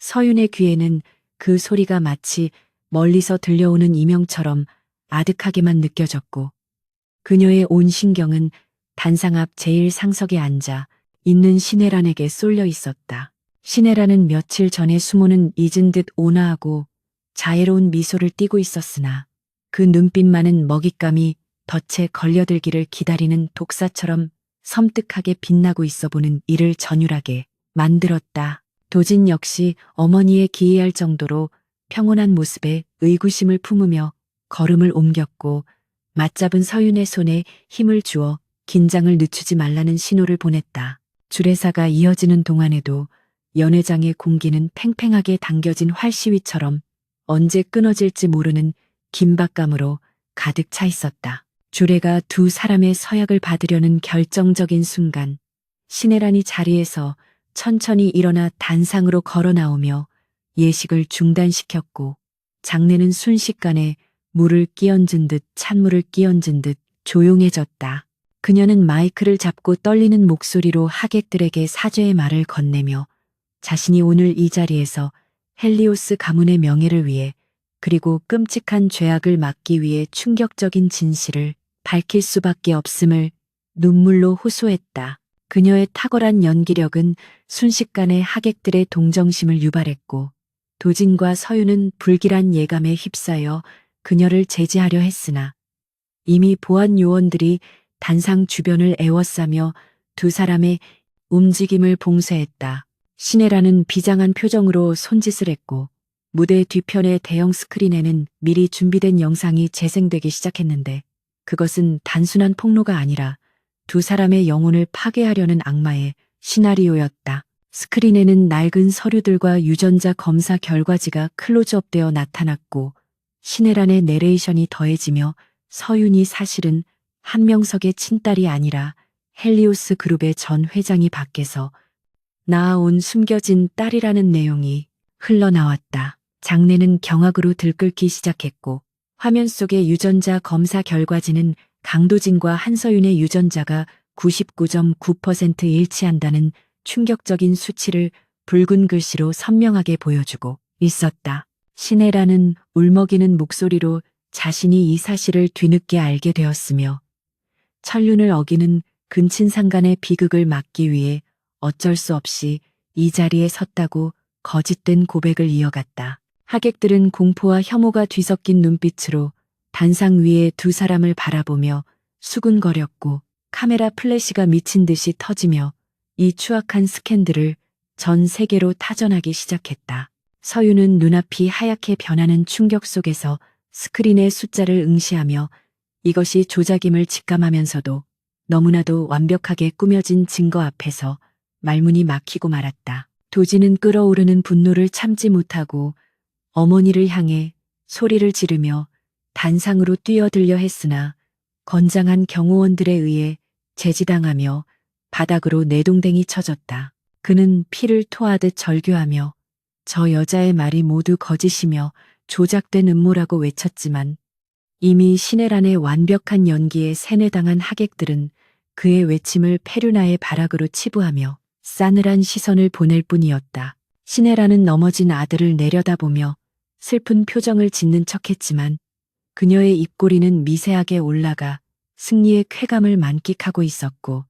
서윤의 귀에는 그 소리가 마치 멀리서 들려오는 이명처럼 아득하게만 느껴졌고 그녀의 온 신경은 단상 앞 제일 상석에 앉아 있는 신혜란에게 쏠려 있었다. 신혜라는 며칠 전에 수모는 잊은 듯 온화하고 자애로운 미소를 띠고 있었으나 그 눈빛만은 먹잇감이 덫에 걸려들기를 기다리는 독사처럼 섬뜩하게 빛나고 있어 보는 이를 전율하게 만들었다. 도진 역시 어머니에 기이할 정도로 평온한 모습에 의구심을 품으며 걸음을 옮겼고 맞잡은 서윤의 손에 힘을 주어 긴장을 늦추지 말라는 신호를 보냈다. 주례사가 이어지는 동안에도 연회장의 공기는 팽팽하게 당겨진 활시위처럼 언제 끊어질지 모르는 긴박감으로 가득 차 있었다. 주례가 두 사람의 서약을 받으려는 결정적인 순간 신혜란이 자리에서 천천히 일어나 단상으로 걸어 나오며 예식을 중단시켰고 장례는 순식간에 물을 끼얹은 듯 찬물을 끼얹은 듯 조용해졌다. 그녀는 마이크를 잡고 떨리는 목소리로 하객들에게 사죄의 말을 건네며 자신이 오늘 이 자리에서 헬리오스 가문의 명예를 위해 그리고 끔찍한 죄악을 막기 위해 충격적인 진실을 밝힐 수밖에 없음을 눈물로 호소했다. 그녀의 탁월한 연기력은 순식간에 하객들의 동정심을 유발했고 도진과 서윤은 불길한 예감에 휩싸여 그녀를 제지하려 했으나 이미 보안 요원들이 단상 주변을 에워싸며 두 사람의 움직임을 봉쇄했다. 신혜라는 비장한 표정으로 손짓을 했고 무대 뒤편의 대형 스크린에는 미리 준비된 영상이 재생되기 시작했는데 그것은 단순한 폭로가 아니라 두 사람의 영혼을 파괴하려는 악마의 시나리오였다. 스크린에는 낡은 서류들과 유전자 검사 결과지가 클로즈업되어 나타났고 신혜란의 내레이션이 더해지며 서윤이 사실은 한명석의 친딸이 아니라 헬리오스 그룹의 전 회장이 밖에서 낳아온 숨겨진 딸이라는 내용이 흘러나왔다. 장례는 경악으로 들끓기 시작했고 화면 속의 유전자 검사 결과지는 강도진과 한서윤의 유전자가 99.9% 일치한다는 충격적인 수치를 붉은 글씨로 선명하게 보여주고 있었다. 신혜라는 울먹이는 목소리로 자신이 이 사실을 뒤늦게 알게 되었으며 천륜을 어기는 근친상간의 비극을 막기 위해 어쩔 수 없이 이 자리에 섰다고 거짓된 고백을 이어갔다. 하객들은 공포와 혐오가 뒤섞인 눈빛으로 단상 위에 두 사람을 바라보며 수근거렸고 카메라 플래시가 미친 듯이 터지며 이 추악한 스캔들을 전 세계로 타전하기 시작했다. 서윤은 눈앞이 하얗게 변하는 충격 속에서 스크린의 숫자를 응시하며 이것이 조작임을 직감하면서도 너무나도 완벽하게 꾸며진 증거 앞에서 말문이 막히고 말았다. 도진은 끓어오르는 분노를 참지 못하고 어머니를 향해 소리를 지르며 단상으로 뛰어들려 했으나 건장한 경호원들에 의해 제지당하며 바닥으로 내동댕이 쳐졌다. 그는 피를 토하듯 절규하며 저 여자의 말이 모두 거짓이며 조작된 음모라고 외쳤지만 이미 신혜란의 완벽한 연기에 세뇌당한 하객들은 그의 외침을 페류나의 발악으로 치부하며 싸늘한 시선을 보낼 뿐이었다. 신혜란은 넘어진 아들을 내려다보며 슬픈 표정을 짓는 척했지만 그녀의 입꼬리는 미세하게 올라가 승리의 쾌감을 만끽하고 있었고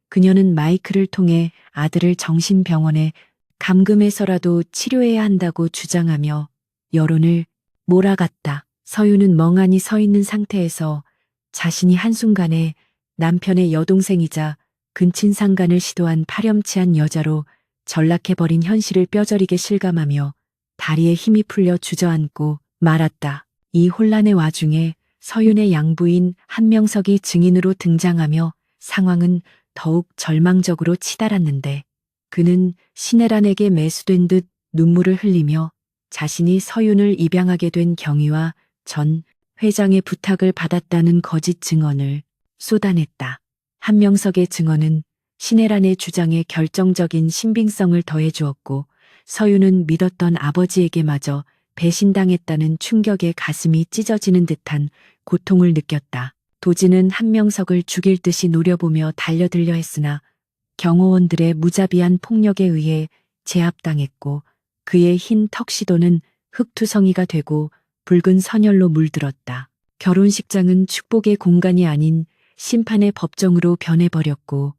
그녀는 마이크를 통해 아들을 정신병원에 감금해서라도 치료해야 한다고 주장하며 여론을 몰아갔다. 서윤은 멍하니 서 있는 상태에서 자신이 한순간에 남편의 여동생이자 근친상간을 시도한 파렴치한 여자로 전락해버린 현실을 뼈저리게 실감하며 다리에 힘이 풀려 주저앉고 말았다. 이 혼란의 와중에 서윤의 양부인 한명석이 증인으로 등장하며 상황은 더욱 절망적으로 치달았는데 그는 신혜란에게 매수된 듯 눈물을 흘리며 자신이 서윤을 입양하게 된 경위와 전 회장의 부탁을 받았다는 거짓 증언을 쏟아냈다. 한명석의 증언은 신혜란의 주장에 결정적인 신빙성을 더해주었고 서윤은 믿었던 아버지에게마저 배신당했다는 충격에 가슴이 찢어지는 듯한 고통을 느꼈다. 도진은 한명석을 죽일 듯이 노려보며 달려들려 했으나 경호원들의 무자비한 폭력에 의해 제압당했고 그의 흰 턱시도는 흙투성이가 되고 붉은 선혈로 물들었다. 결혼식장은 축복의 공간이 아닌 심판의 법정으로 변해버렸고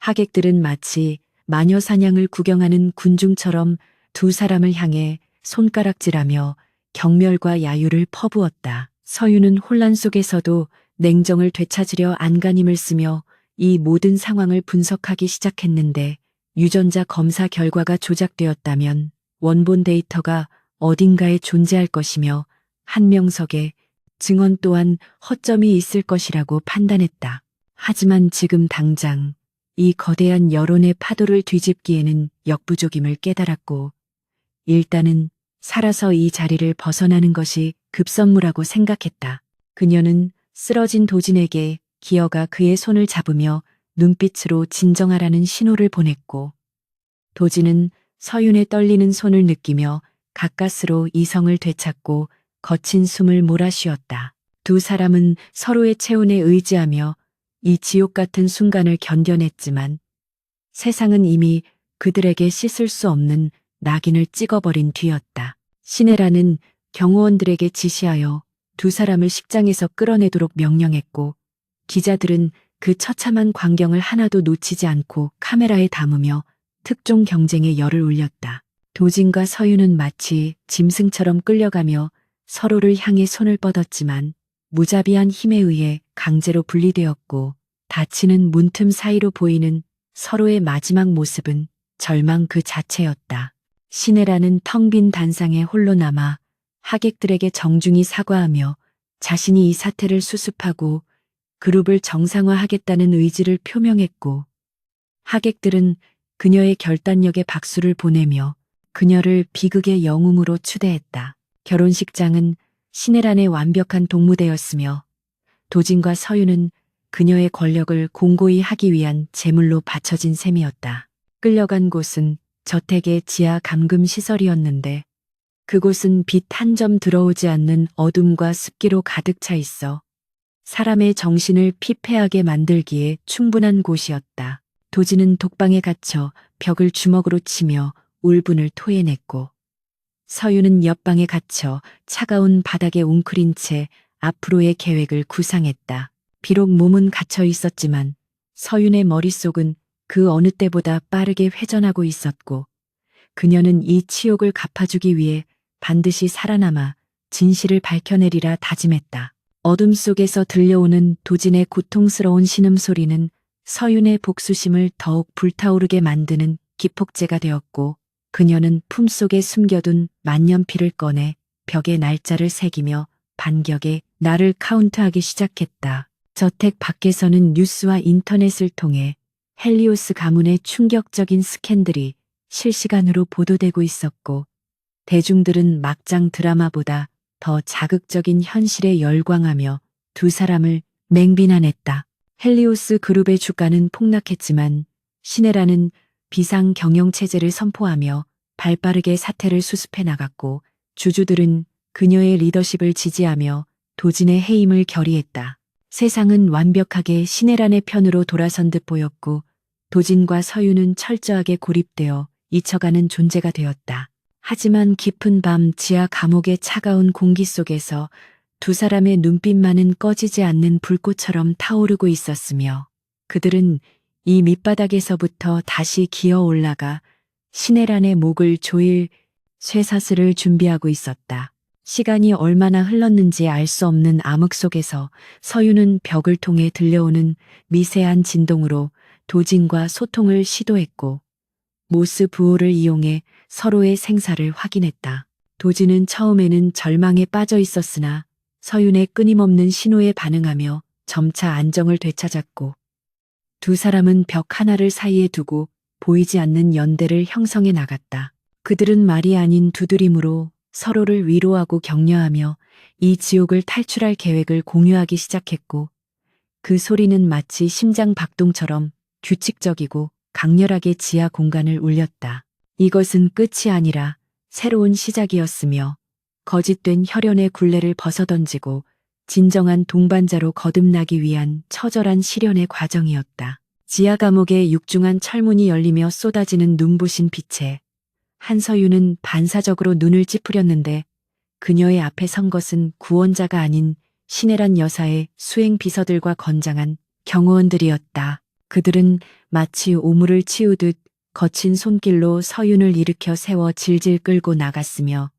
하객들은 마치 마녀 사냥을 구경하는 군중처럼 두 사람을 향해 손가락질하며 경멸과 야유를 퍼부었다. 서유는 혼란 속에서도 냉정을 되찾으려 안간힘을 쓰며 이 모든 상황을 분석하기 시작했는데 유전자 검사 결과가 조작되었다면 원본 데이터가 어딘가에 존재할 것이며 한명석의 증언 또한 허점이 있을 것이라고 판단했다. 하지만 지금 당장 이 거대한 여론의 파도를 뒤집기에는 역부족임을 깨달았고 일단은 살아서 이 자리를 벗어나는 것이 급선무라고 생각했다. 그녀는 쓰러진 도진에게 기어가 그의 손을 잡으며 눈빛으로 진정하라는 신호를 보냈고 도진은 서윤의 떨리는 손을 느끼며 가까스로 이성을 되찾고 거친 숨을 몰아쉬었다. 두 사람은 서로의 체온에 의지하며 이 지옥 같은 순간을 견뎌냈지만 세상은 이미 그들에게 씻을 수 없는 낙인을 찍어버린 뒤였다. 시네라는 경호원들에게 지시하여 두 사람을 식장에서 끌어내도록 명령했고 기자들은 그 처참한 광경을 하나도 놓치지 않고 카메라에 담으며 특종 경쟁에 열을 올렸다. 도진과 서유는 마치 짐승처럼 끌려가며 서로를 향해 손을 뻗었지만 무자비한 힘에 의해 강제로 분리되었고 닫히는 문틈 사이로 보이는 서로의 마지막 모습은 절망 그 자체였다. 시네라는 텅 빈 단상에 홀로 남아 하객들에게 정중히 사과하며 자신이 이 사태를 수습하고 그룹을 정상화하겠다는 의지를 표명했고 하객들은 그녀의 결단력에 박수를 보내며 그녀를 비극의 영웅으로 추대했다. 결혼식장은 시네란의 완벽한 동무대였으며 도진과 서유는 그녀의 권력을 공고히 하기 위한 제물로 바쳐진 셈이었다. 끌려간 곳은 저택의 지하 감금 시설이었는데 그곳은 빛 한 점 들어오지 않는 어둠과 습기로 가득 차 있어 사람의 정신을 피폐하게 만들기에 충분한 곳이었다. 도진은 독방에 갇혀 벽을 주먹으로 치며 울분을 토해냈고 서유는 옆방에 갇혀 차가운 바닥에 웅크린 채 앞으로의 계획을 구상했다. 비록 몸은 갇혀 있었지만 서윤의 머릿속은 그 어느 때보다 빠르게 회전하고 있었고 그녀는 이 치욕을 갚아주기 위해 반드시 살아남아 진실을 밝혀내리라 다짐했다. 어둠 속에서 들려오는 도진의 고통스러운 신음소리는 서윤의 복수심을 더욱 불타오르게 만드는 기폭제가 되었고 그녀는 품속에 숨겨둔 만년필을 꺼내 벽에 날짜를 새기며 반격에 날을 카운트하기 시작했다. 저택 밖에서는 뉴스와 인터넷을 통해 헬리오스 가문의 충격적인 스캔들이 실시간으로 보도되고 있었고 대중들은 막장 드라마보다 더 자극적인 현실에 열광하며 두 사람을 맹비난했다. 헬리오스 그룹의 주가는 폭락했지만 시네라는 비상 경영 체제를 선포하며 발빠르게 사태를 수습해 나갔고 주주들은 그녀의 리더십을 지지하며 도진의 해임을 결의했다. 세상은 완벽하게 시네란의 편으로 돌아선 듯 보였고 도진과 서유는 철저하게 고립되어 잊혀가는 존재가 되었다. 하지만 깊은 밤 지하 감옥의 차가운 공기 속에서 두 사람의 눈빛만은 꺼지지 않는 불꽃처럼 타오르고 있었으며 그들은 이 밑바닥에서부터 다시 기어 올라가 시네란의 목을 조일 쇠사슬을 준비하고 있었다. 시간이 얼마나 흘렀는지 알 수 없는 암흑 속에서 서유는 벽을 통해 들려오는 미세한 진동으로 도진과 소통을 시도했고 모스 부호를 이용해 서로의 생사를 확인했다. 도진은 처음에는 절망에 빠져 있었으나 서윤의 끊임없는 신호에 반응하며 점차 안정을 되찾았고 두 사람은 벽 하나를 사이에 두고 보이지 않는 연대를 형성해 나갔다. 그들은 말이 아닌 두드림으로 서로를 위로하고 격려하며 이 지옥을 탈출할 계획을 공유하기 시작했고 그 소리는 마치 심장 박동처럼 규칙적이고 강렬하게 지하 공간을 울렸다. 이것은 끝이 아니라 새로운 시작이었으며 거짓된 혈연의 굴레를 벗어던지고 진정한 동반자로 거듭나기 위한 처절한 실현의 과정이었다. 지하 감옥의 육중한 철문이 열리며 쏟아지는 눈부신 빛에 한서유는 반사적으로 눈을 찌푸렸는데 그녀의 앞에 선 것은 구원자가 아닌 시네란 여사의 수행 비서들과 건장한 경호원들이었다. 그들은 마치 오물을 치우듯 거친 손길로 서윤을 일으켜 세워 질질 끌고 나갔으며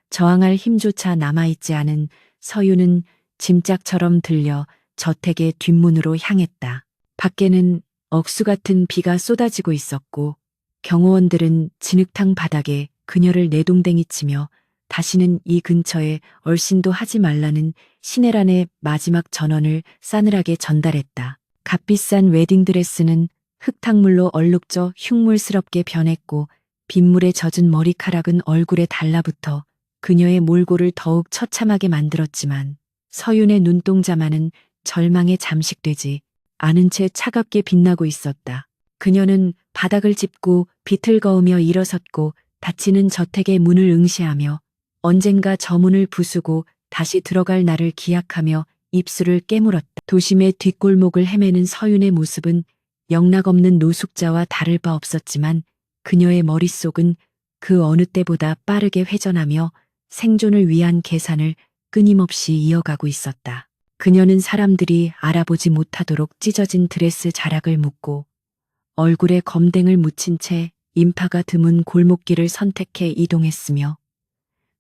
저항할 힘조차 남아있지 않은 서윤은 짐짝처럼 들려 저택의 뒷문으로 향했다. 밖에는 억수 같은 비가 쏟아지고 있었고 경호원들은 진흙탕 바닥에 그녀를 내동댕이 치며 다시는 이 근처에 얼씬도 하지 말라는 시네란의 마지막 전언을 싸늘하게 전달했다. 값비싼 웨딩드레스는 흙탕물로 얼룩져 흉물스럽게 변했고 빗물에 젖은 머리카락은 얼굴에 달라붙어 그녀의 몰골을 더욱 처참하게 만들었지만 서윤의 눈동자만은 절망에 잠식되지 않은 채 차갑게 빛나고 있었다. 그녀는 바닥을 짚고 비틀거우며 일어섰고 닫히는 저택의 문을 응시하며 언젠가 저 문을 부수고 다시 들어갈 날을 기약하며 입술을 깨물었다. 도심의 뒷골목을 헤매는 서윤의 모습은 영락없는 노숙자와 다를 바 없었지만 그녀의 머릿속은 그 어느 때보다 빠르게 회전하며 생존을 위한 계산을 끊임없이 이어가고 있었다. 그녀는 사람들이 알아보지 못하도록 찢어진 드레스 자락을 묶고 얼굴에 검댕을 묻힌 채 인파가 드문 골목길을 선택해 이동했으며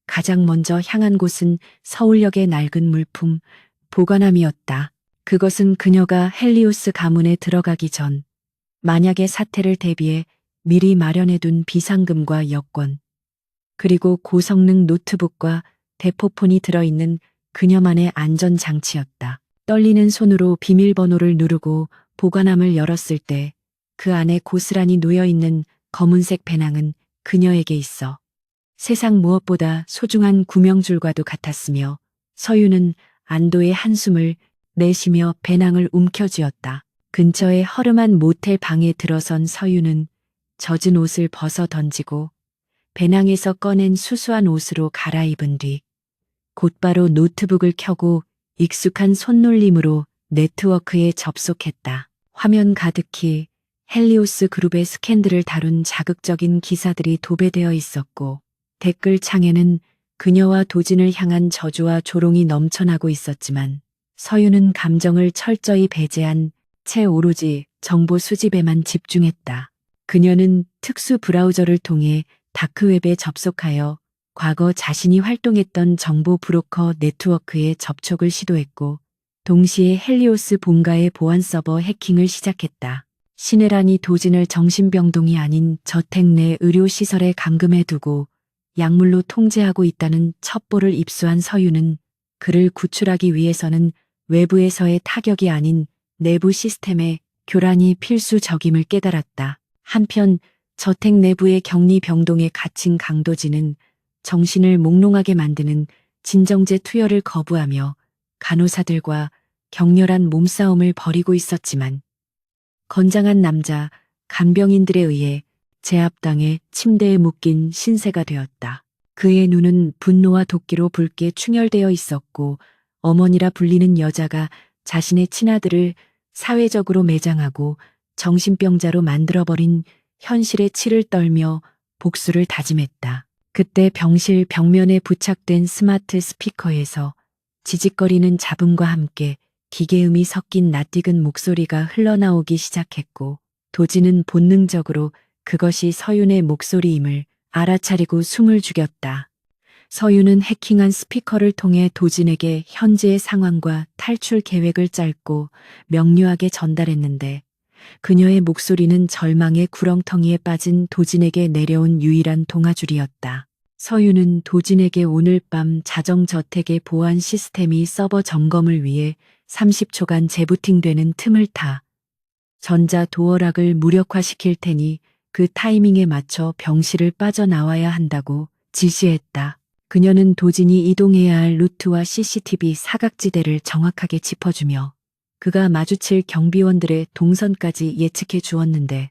가장 먼저 향한 곳은 서울역의 낡은 물품 보관함이었다. 그것은 그녀가 헬리오스 가문에 들어가기 전 만약의 사태를 대비해 미리 마련해둔 비상금과 여권, 그리고 고성능 노트북과 대포폰이 들어있는 그녀만의 안전장치였다. 떨리는 손으로 비밀번호를 누르고 보관함을 열었을 때 그 안에 고스란히 놓여있는 검은색 배낭은 그녀에게 있어 세상 무엇보다 소중한 구명줄과도 같았으며 서윤은 안도의 한숨을 내쉬며 배낭을 움켜쥐었다. 근처의 허름한 모텔 방에 들어선 서윤은 젖은 옷을 벗어 던지고 배낭에서 꺼낸 수수한 옷으로 갈아입은 뒤 곧바로 노트북을 켜고 익숙한 손놀림으로 네트워크에 접속했다. 화면 가득히 헬리오스 그룹의 스캔들을 다룬 자극적인 기사들이 도배되어 있었고 댓글창에는 그녀와 도진을 향한 저주와 조롱이 넘쳐나고 있었지만 서윤은 감정을 철저히 배제한 채 오로지 정보 수집에만 집중했다. 그녀는 특수 브라우저를 통해 다크웹에 접속하여 과거 자신이 활동했던 정보 브로커 네트워크에 접촉을 시도했고 동시에 헬리오스 본가의 보안 서버 해킹을 시작했다. 시네란이 도진을 정신병동이 아닌 저택 내 의료시설에 감금해 두고 약물로 통제하고 있다는 첩보를 입수한 서윤은 그를 구출하기 위해서는 외부에서의 타격이 아닌 내부 시스템의 교란이 필수적임을 깨달았다. 한편 저택 내부의 격리 병동에 갇힌 강도진은 정신을 몽롱하게 만드는 진정제 투여를 거부하며 간호사들과 격렬한 몸싸움을 벌이고 있었지만 건장한 남자 간병인들에 의해 제압당해 침대에 묶인 신세가 되었다. 그의 눈은 분노와 도끼로 붉게 충혈되어 있었고 어머니라 불리는 여자가 자신의 친아들을 사회적으로 매장하고 정신병자로 만들어버린 현실의 치를 떨며 복수를 다짐했다. 그때 병실 벽면에 부착된 스마트 스피커에서 지직거리는 잡음과 함께 기계음이 섞인 낯익은 목소리가 흘러나오기 시작했고 도진은 본능적으로 그것이 서윤의 목소리임을 알아차리고 숨을 죽였다. 서윤은 해킹한 스피커를 통해 도진에게 현재의 상황과 탈출 계획을 짧고 명료하게 전달했는데 그녀의 목소리는 절망의 구렁텅이에 빠진 도진에게 내려온 유일한 동아줄이었다. 서윤은 도진에게 오늘 밤 자정저택의 보안 시스템이 서버 점검을 위해 30초간 재부팅되는 틈을 타 전자 도어락을 무력화시킬 테니 그 타이밍에 맞춰 병실을 빠져나와야 한다고 지시했다. 그녀는 도진이 이동해야 할 루트와 CCTV 사각지대를 정확하게 짚어주며 그가 마주칠 경비원들의 동선까지 예측해 주었는데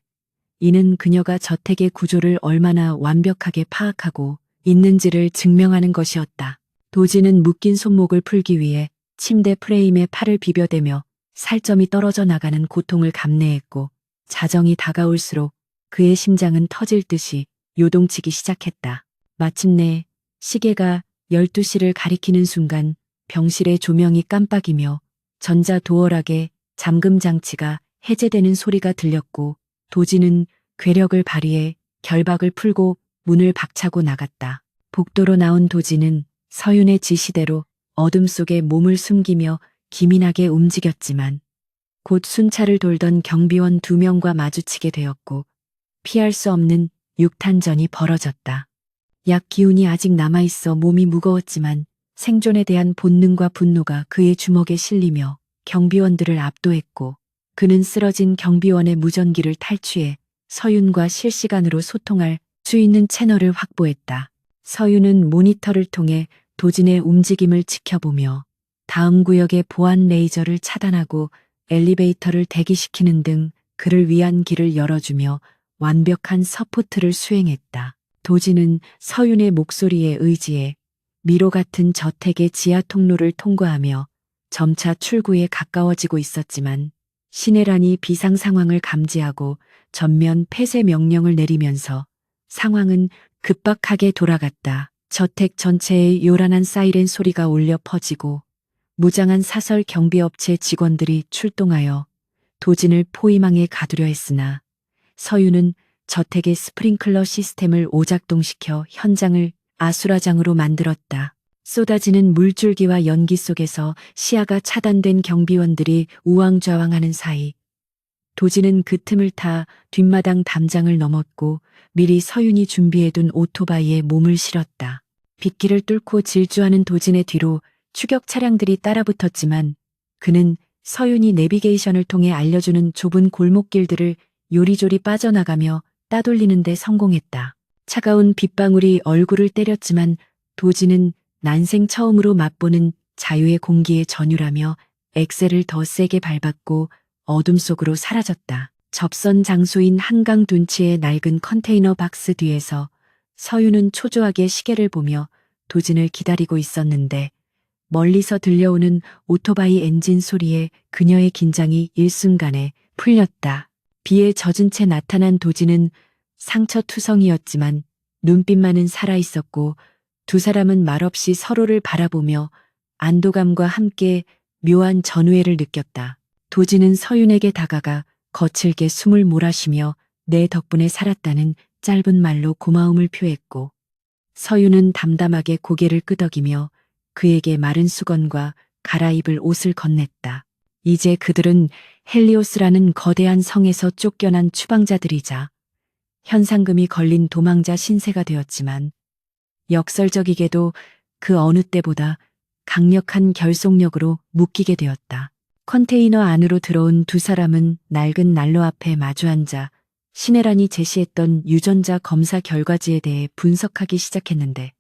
이는 그녀가 저택의 구조를 얼마나 완벽하게 파악하고 있는지를 증명하는 것이었다. 도진은 묶인 손목을 풀기 위해 침대 프레임에 팔을 비벼대며 살점이 떨어져 나가는 고통을 감내했고 자정이 다가올수록 그의 심장은 터질 듯이 요동치기 시작했다. 마침내 시계가 12시를 가리키는 순간 병실의 조명이 깜빡이며 전자 도어락의 잠금 장치가 해제되는 소리가 들렸고 도진은 괴력을 발휘해 결박을 풀고 문을 박차고 나갔다. 복도로 나온 도진은 서윤의 지시대로 어둠 속에 몸을 숨기며 기민하게 움직였지만 곧 순찰을 돌던 경비원 2명과 마주치게 되었고 피할 수 없는 육탄전이 벌어졌다. 약 기운이 아직 남아있어 몸이 무거웠지만 생존에 대한 본능과 분노가 그의 주먹에 실리며 경비원들을 압도했고 그는 쓰러진 경비원의 무전기를 탈취해 서윤과 실시간으로 소통할 수 있는 채널을 확보했다. 서윤은 모니터를 통해 도진의 움직임을 지켜보며 다음 구역의 보안 레이저를 차단하고 엘리베이터를 대기시키는 등 그를 위한 길을 열어주며 완벽한 서포트를 수행했다. 도진은 서윤의 목소리에 의지해 미로 같은 저택의 지하 통로를 통과하며 점차 출구에 가까워지고 있었지만 신혜란이 비상 상황을 감지하고 전면 폐쇄 명령을 내리면서 상황은 급박하게 돌아갔다. 저택 전체에 요란한 사이렌 소리가 울려 퍼지고 무장한 사설 경비업체 직원들이 출동하여 도진을 포위망에 가두려 했으나 서윤은 저택의 스프링클러 시스템을 오작동시켜 현장을 아수라장으로 만들었다. 쏟아지는 물줄기와 연기 속에서 시야가 차단된 경비원들이 우왕좌왕하는 사이 도진은 그 틈을 타 뒷마당 담장을 넘었고 미리 서윤이 준비해둔 오토바이에 몸을 실었다. 빗길을 뚫고 질주하는 도진의 뒤로 추격 차량들이 따라붙었지만 그는 서윤이 내비게이션을 통해 알려주는 좁은 골목길들을 요리조리 빠져나가며 따돌리는 데 성공했다. 차가운 빗방울이 얼굴을 때렸지만 도진은 난생 처음으로 맛보는 자유의 공기에 전율하며 엑셀을 더 세게 밟았고 어둠 속으로 사라졌다. 접선 장소인 한강 둔치의 낡은 컨테이너 박스 뒤에서 서윤은 초조하게 시계를 보며 도진을 기다리고 있었는데 멀리서 들려오는 오토바이 엔진 소리에 그녀의 긴장이 일순간에 풀렸다. 비에 젖은 채 나타난 도진은 상처투성이었지만 눈빛만은 살아있었고 두 사람은 말없이 서로를 바라보며 안도감과 함께 묘한 전우애를 느꼈다. 도진은 서윤에게 다가가 거칠게 숨을 몰아쉬며 내 덕분에 살았다는 짧은 말로 고마움을 표했고 서윤은 담담하게 고개를 끄덕이며 그에게 마른 수건과 갈아입을 옷을 건넸다. 이제 그들은 헬리오스라는 거대한 성에서 쫓겨난 추방자들이자 현상금이 걸린 도망자 신세가 되었지만 역설적이게도 그 어느 때보다 강력한 결속력으로 묶이게 되었다. 컨테이너 안으로 들어온 두 사람은 낡은 난로 앞에 마주 앉아 신혜란이 제시했던 유전자 검사 결과지에 대해 분석하기 시작했는데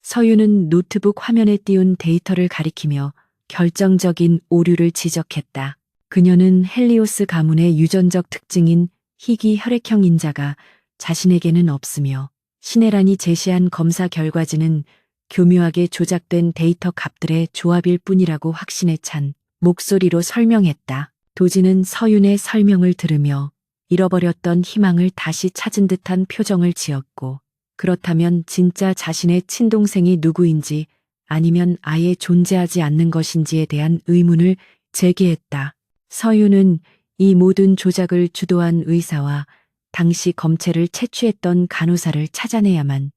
서윤은 노트북 화면에 띄운 데이터를 가리키며 결정적인 오류를 지적했다. 그녀는 헬리오스 가문의 유전적 특징인 희귀 혈액형 인자가 자신에게는 없으며 신혜란이 제시한 검사 결과지는 교묘하게 조작된 데이터 값들의 조합일 뿐이라고 확신에 찬 목소리로 설명했다. 도진은 서윤의 설명을 들으며 잃어버렸던 희망을 다시 찾은 듯한 표정을 지었고 그렇다면 진짜 자신의 친동생이 누구인지 아니면 아예 존재하지 않는 것인지에 대한 의문을 제기했다. 서윤은 이 모든 조작을 주도한 의사와 당시 검체를 채취했던 간호사를 찾아내야만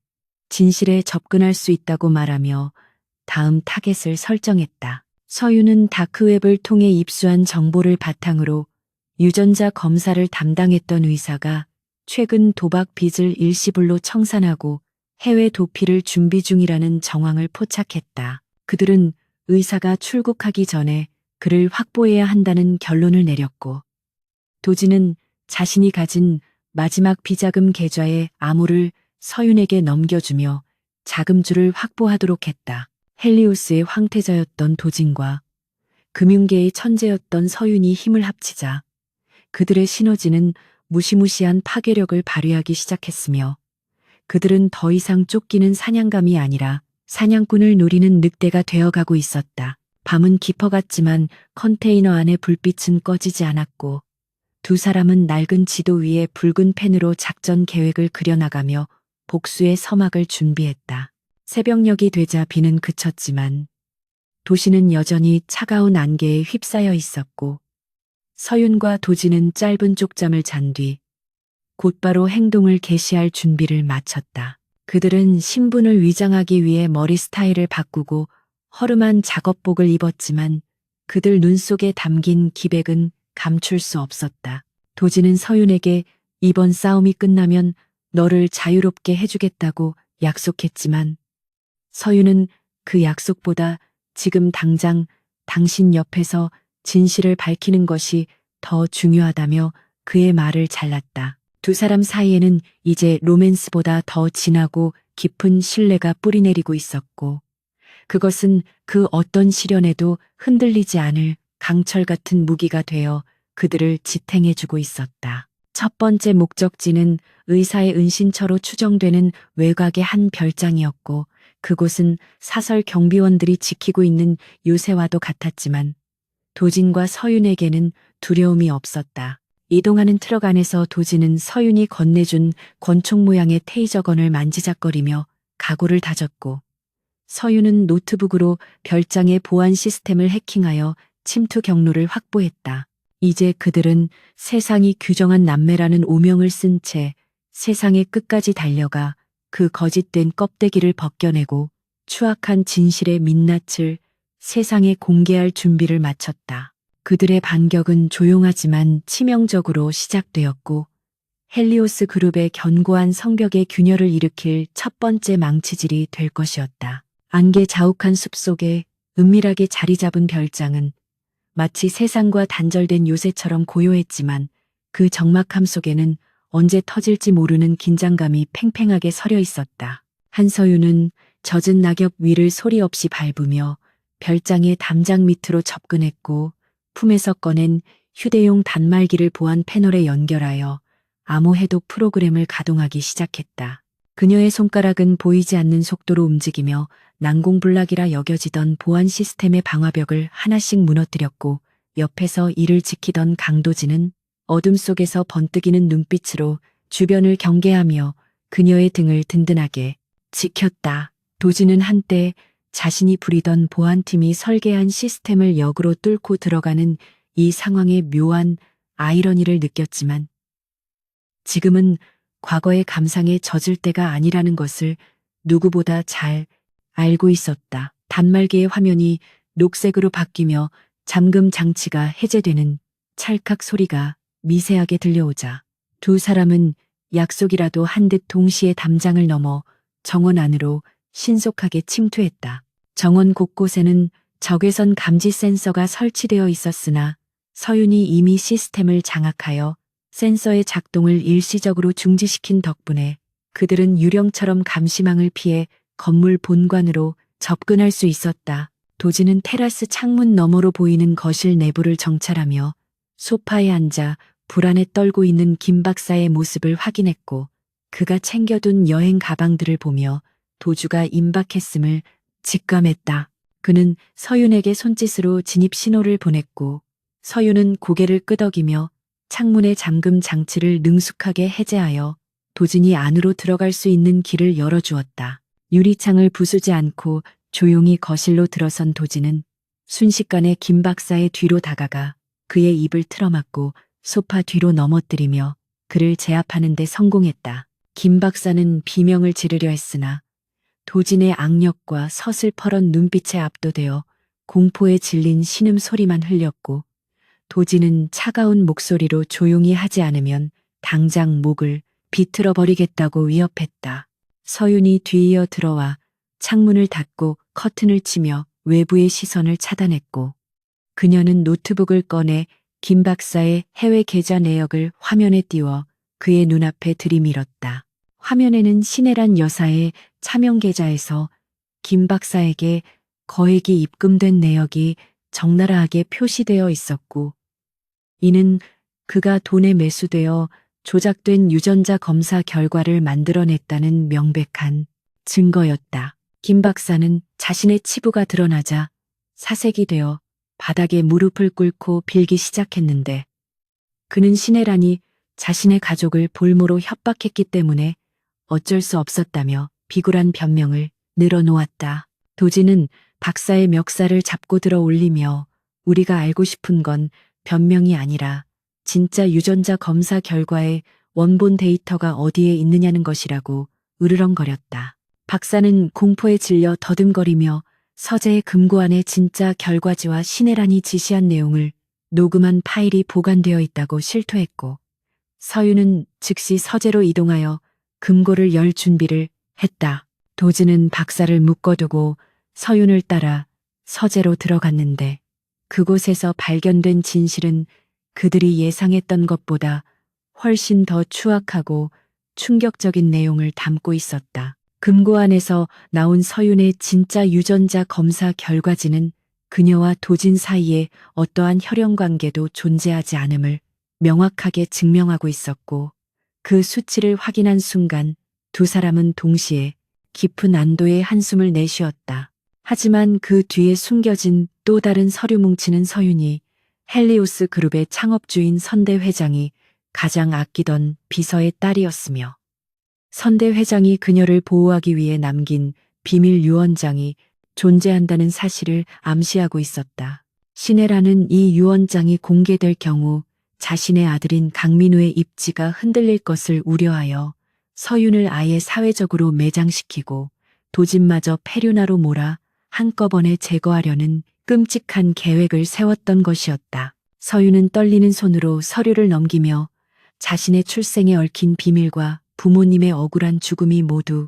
진실에 접근할 수 있다고 말하며 다음 타겟을 설정했다. 서윤은 다크웹을 통해 입수한 정보를 바탕으로 유전자 검사를 담당했던 의사가 최근 도박 빚을 일시불로 청산하고 해외 도피를 준비 중이라는 정황을 포착했다. 그들은 의사가 출국하기 전에 그를 확보해야 한다는 결론을 내렸고 도진은 자신이 가진 마지막 비자금 계좌의 암호를 서윤에게 넘겨주며 자금줄을 확보하도록 했다. 헬리오스의 황태자였던 도진과 금융계의 천재였던 서윤이 힘을 합치자 그들의 시너지는 무시무시한 파괴력을 발휘하기 시작했으며 그들은 더 이상 쫓기는 사냥감이 아니라 사냥꾼을 노리는 늑대가 되어가고 있었다. 밤은 깊어갔지만 컨테이너 안의 불빛은 꺼지지 않았고 두 사람은 낡은 지도 위에 붉은 펜으로 작전 계획을 그려나가며 복수의 서막을 준비했다. 새벽녘이 되자 비는 그쳤지만 도시는 여전히 차가운 안개에 휩싸여 있었고 서윤과 도진은 짧은 쪽잠을 잔 뒤 곧바로 행동을 개시할 준비를 마쳤다. 그들은 신분을 위장하기 위해 머리 스타일을 바꾸고 허름한 작업복을 입었지만 그들 눈 속에 담긴 기백은 감출 수 없었다. 도진은 서윤에게 이번 싸움이 끝나면 너를 자유롭게 해주겠다고 약속했지만 서윤은 그 약속보다 지금 당장 당신 옆에서 진실을 밝히는 것이 더 중요하다며 그의 말을 잘랐다. 두 사람 사이에는 이제 로맨스보다 더 진하고 깊은 신뢰가 뿌리내리고 있었고 그것은 그 어떤 시련에도 흔들리지 않을 강철 같은 무기가 되어 그들을 지탱해주고 있었다. 첫 번째 목적지는 의사의 은신처로 추정되는 외곽의 한 별장이었고 그곳은 사설 경비원들이 지키고 있는 요새와도 같았지만 도진과 서윤에게는 두려움이 없었다. 이동하는 트럭 안에서 도진은 서윤이 건네준 권총 모양의 테이저건을 만지작거리며 각오를 다졌고 서윤은 노트북으로 별장의 보안 시스템을 해킹하여 침투 경로를 확보했다. 이제 그들은 세상이 규정한 남매라는 오명을 쓴 채 세상의 끝까지 달려가 그 거짓된 껍데기를 벗겨내고 추악한 진실의 민낯을 세상에 공개할 준비를 마쳤다. 그들의 반격은 조용하지만 치명적으로 시작되었고 헬리오스 그룹의 견고한 성벽의 균열을 일으킬 첫 번째 망치질이 될 것이었다. 안개 자욱한 숲속에 은밀하게 자리 잡은 별장은 마치 세상과 단절된 요새처럼 고요했지만 그 적막함 속에는 언제 터질지 모르는 긴장감이 팽팽하게 서려 있었다. 한서윤은 젖은 낙엽 위를 소리 없이 밟으며 별장의 담장 밑으로 접근했고 품에서 꺼낸 휴대용 단말기를 보안 패널에 연결하여 암호 해독 프로그램을 가동하기 시작했다. 그녀의 손가락은 보이지 않는 속도로 움직이며 난공불락이라 여겨지던 보안 시스템의 방화벽을 하나씩 무너뜨렸고 옆에서 이를 지키던 강도진은 어둠 속에서 번뜩이는 눈빛으로 주변을 경계하며 그녀의 등을 든든하게 지켰다. 도진은 한때 자신이 부리던 보안팀이 설계한 시스템을 역으로 뚫고 들어가는 이 상황의 묘한 아이러니를 느꼈지만 지금은 과거의 감상에 젖을 때가 아니라는 것을 누구보다 잘 알고 있었다. 단말기의 화면이 녹색으로 바뀌며 잠금 장치가 해제되는 찰칵 소리가 미세하게 들려오자 두 사람은 약속이라도 한 듯 동시에 담장을 넘어 정원 안으로 신속하게 침투했다. 정원 곳곳에는 적외선 감지 센서가 설치되어 있었으나 서윤이 이미 시스템을 장악하여 센서의 작동을 일시적으로 중지시킨 덕분에 그들은 유령처럼 감시망을 피해 건물 본관으로 접근할 수 있었다. 도진은 테라스 창문 너머로 보이는 거실 내부를 정찰하며 소파에 앉아 불안에 떨고 있는 김 박사의 모습을 확인했고 그가 챙겨둔 여행 가방들을 보며 도주가 임박했음을 직감했다. 그는 서윤에게 손짓으로 진입 신호를 보냈고 서윤은 고개를 끄덕이며 창문의 잠금 장치를 능숙하게 해제하여 도진이 안으로 들어갈 수 있는 길을 열어주었다. 유리창을 부수지 않고 조용히 거실로 들어선 도진은 순식간에 김 박사의 뒤로 다가가 그의 입을 틀어막고 소파 뒤로 넘어뜨리며 그를 제압하는 데 성공했다. 김 박사는 비명을 지르려 했으나 도진의 악력과 서슬퍼런 눈빛에 압도되어 공포에 질린 신음소리만 흘렸고 도진은 차가운 목소리로 조용히 하지 않으면 당장 목을 비틀어 버리겠다고 위협했다. 서윤이 뒤이어 들어와 창문을 닫고 커튼을 치며 외부의 시선을 차단했고 그녀는 노트북을 꺼내 김 박사의 해외 계좌 내역을 화면에 띄워 그의 눈앞에 들이밀었다. 화면에는 신혜란 여사의 차명 계좌에서 김 박사에게 거액이 입금된 내역이 적나라하게 표시되어 있었고 이는 그가 돈에 매수되어 조작된 유전자 검사 결과를 만들어냈다는 명백한 증거였다. 김 박사는 자신의 치부가 드러나자 사색이 되어 바닥에 무릎을 꿇고 빌기 시작했는데 그는 신혜란이 자신의 가족을 볼모로 협박했기 때문에 어쩔 수 없었다며 비굴한 변명을 늘어놓았다. 도진은 박사의 멱살을 잡고 들어 올리며 우리가 알고 싶은 건 변명이 아니라 진짜 유전자 검사 결과에 원본 데이터가 어디에 있느냐는 것이라고 으르렁거렸다. 박사는 공포에 질려 더듬거리며 서재의 금고 안에 진짜 결과지와 신혜란이 지시한 내용을 녹음한 파일이 보관되어 있다고 실토했고, 서윤은 즉시 서재로 이동하여 금고를 열 준비를 했다. 도진은 박사를 묶어두고 서윤을 따라 서재로 들어갔는데, 그곳에서 발견된 진실은 그들이 예상했던 것보다 훨씬 더 추악하고 충격적인 내용을 담고 있었다. 금고 안에서 나온 서윤의 진짜 유전자 검사 결과지는 그녀와 도진 사이에 어떠한 혈연 관계도 존재하지 않음을 명확하게 증명하고 있었고, 그 수치를 확인한 순간 두 사람은 동시에 깊은 안도의 한숨을 내쉬었다. 하지만 그 뒤에 숨겨진 또 다른 서류 뭉치는 서윤이 헬리오스 그룹의 창업주인 선대 회장이 가장 아끼던 비서의 딸이었으며, 선대 회장이 그녀를 보호하기 위해 남긴 비밀 유언장이 존재한다는 사실을 암시하고 있었다. 신혜라는 이 유언장이 공개될 경우 자신의 아들인 강민우의 입지가 흔들릴 것을 우려하여 서윤을 아예 사회적으로 매장시키고 도진마저 폐륜하로 몰아 한꺼번에 제거하려는 끔찍한 계획을 세웠던 것이었다. 서윤은 떨리는 손으로 서류를 넘기며 자신의 출생에 얽힌 비밀과 부모님의 억울한 죽음이 모두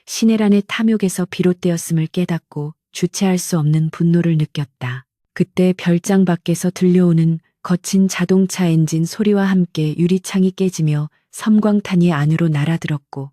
신혜란의 탐욕에서 비롯되었음을 깨닫고 주체할 수 없는 분노를 느꼈다. 그때 별장 밖에서 들려오는 거친 자동차 엔진 소리와 함께 유리창이 깨지며 섬광탄이 안으로 날아들었고,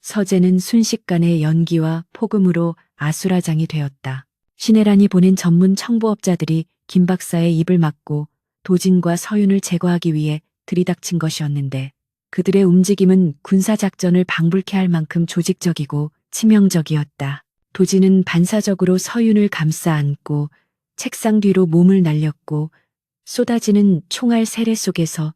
서재는 순식간에 연기와 폭음으로 아수라장이 되었다. 신혜란이 보낸 전문 청부업자들이 김 박사의 입을 막고 도진과 서윤을 제거하기 위해 들이닥친 것이었는데, 그들의 움직임은 군사작전을 방불케 할 만큼 조직적이고 치명적이었다. 도진은 반사적으로 서윤을 감싸 안고 책상 뒤로 몸을 날렸고, 쏟아지는 총알 세례 속에서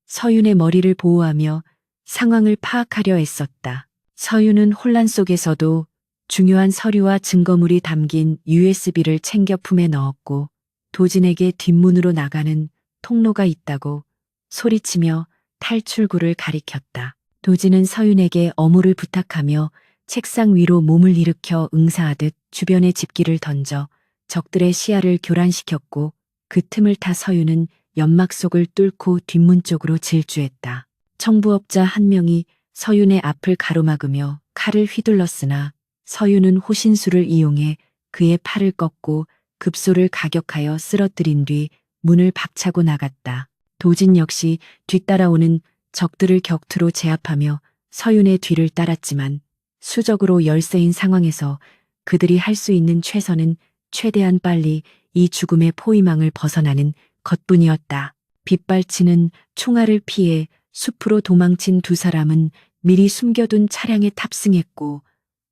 서윤의 머리를 보호하며 상황을 파악하려 애썼다. 서윤은 혼란 속에서도 중요한 서류와 증거물이 담긴 USB를 챙겨 품에 넣었고, 도진에게 뒷문으로 나가는 통로가 있다고 소리치며 탈출구를 가리켰다. 도진은 서윤에게 어무를 부탁하며 책상 위로 몸을 일으켜 응사하듯 주변에 집기를 던져 적들의 시야를 교란시켰고, 그 틈을 타 서윤은 연막 속을 뚫고 뒷문 쪽으로 질주했다. 청부업자 한 명이 서윤의 앞을 가로막으며 칼을 휘둘렀으나 서윤은 호신술을 이용해 그의 팔을 꺾고 급소를 가격하여 쓰러뜨린 뒤 문을 박차고 나갔다. 도진 역시 뒤따라오는 적들을 격투로 제압하며 서윤의 뒤를 따랐지만, 수적으로 열세인 상황에서 그들이 할 수 있는 최선은 최대한 빨리 이 죽음의 포위망을 벗어나는 것뿐이었다. 빗발치는 총알을 피해 숲으로 도망친 두 사람은 미리 숨겨둔 차량에 탑승했고,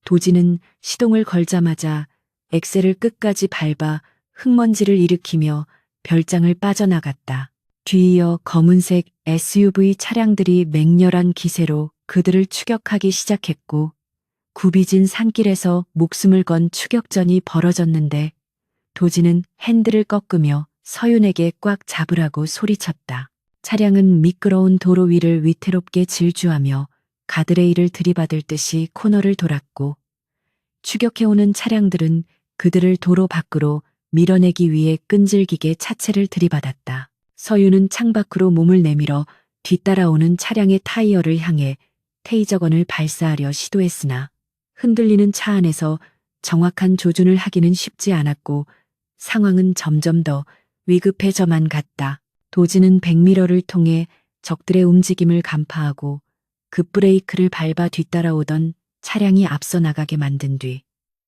도진은 시동을 걸자마자 엑셀을 끝까지 밟아 흙먼지를 일으키며 별장을 빠져나갔다. 뒤이어 검은색 SUV 차량들이 맹렬한 기세로 그들을 추격하기 시작했고, 굽이진 산길에서 목숨을 건 추격전이 벌어졌는데, 도진은 핸들을 꺾으며 서윤에게 꽉 잡으라고 소리쳤다. 차량은 미끄러운 도로 위를 위태롭게 질주하며 가드레일을 들이받을 듯이 코너를 돌았고, 추격해오는 차량들은 그들을 도로 밖으로 밀어내기 위해 끈질기게 차체를 들이받았다. 서윤은 창밖으로 몸을 내밀어 뒤따라오는 차량의 타이어를 향해 테이저건을 발사하려 시도했으나, 흔들리는 차 안에서 정확한 조준을 하기는 쉽지 않았고 상황은 점점 더 위급해져만 갔다. 도진은 백미러를 통해 적들의 움직임을 간파하고 급브레이크를 밟아 뒤따라오던 차량이 앞서 나가게 만든 뒤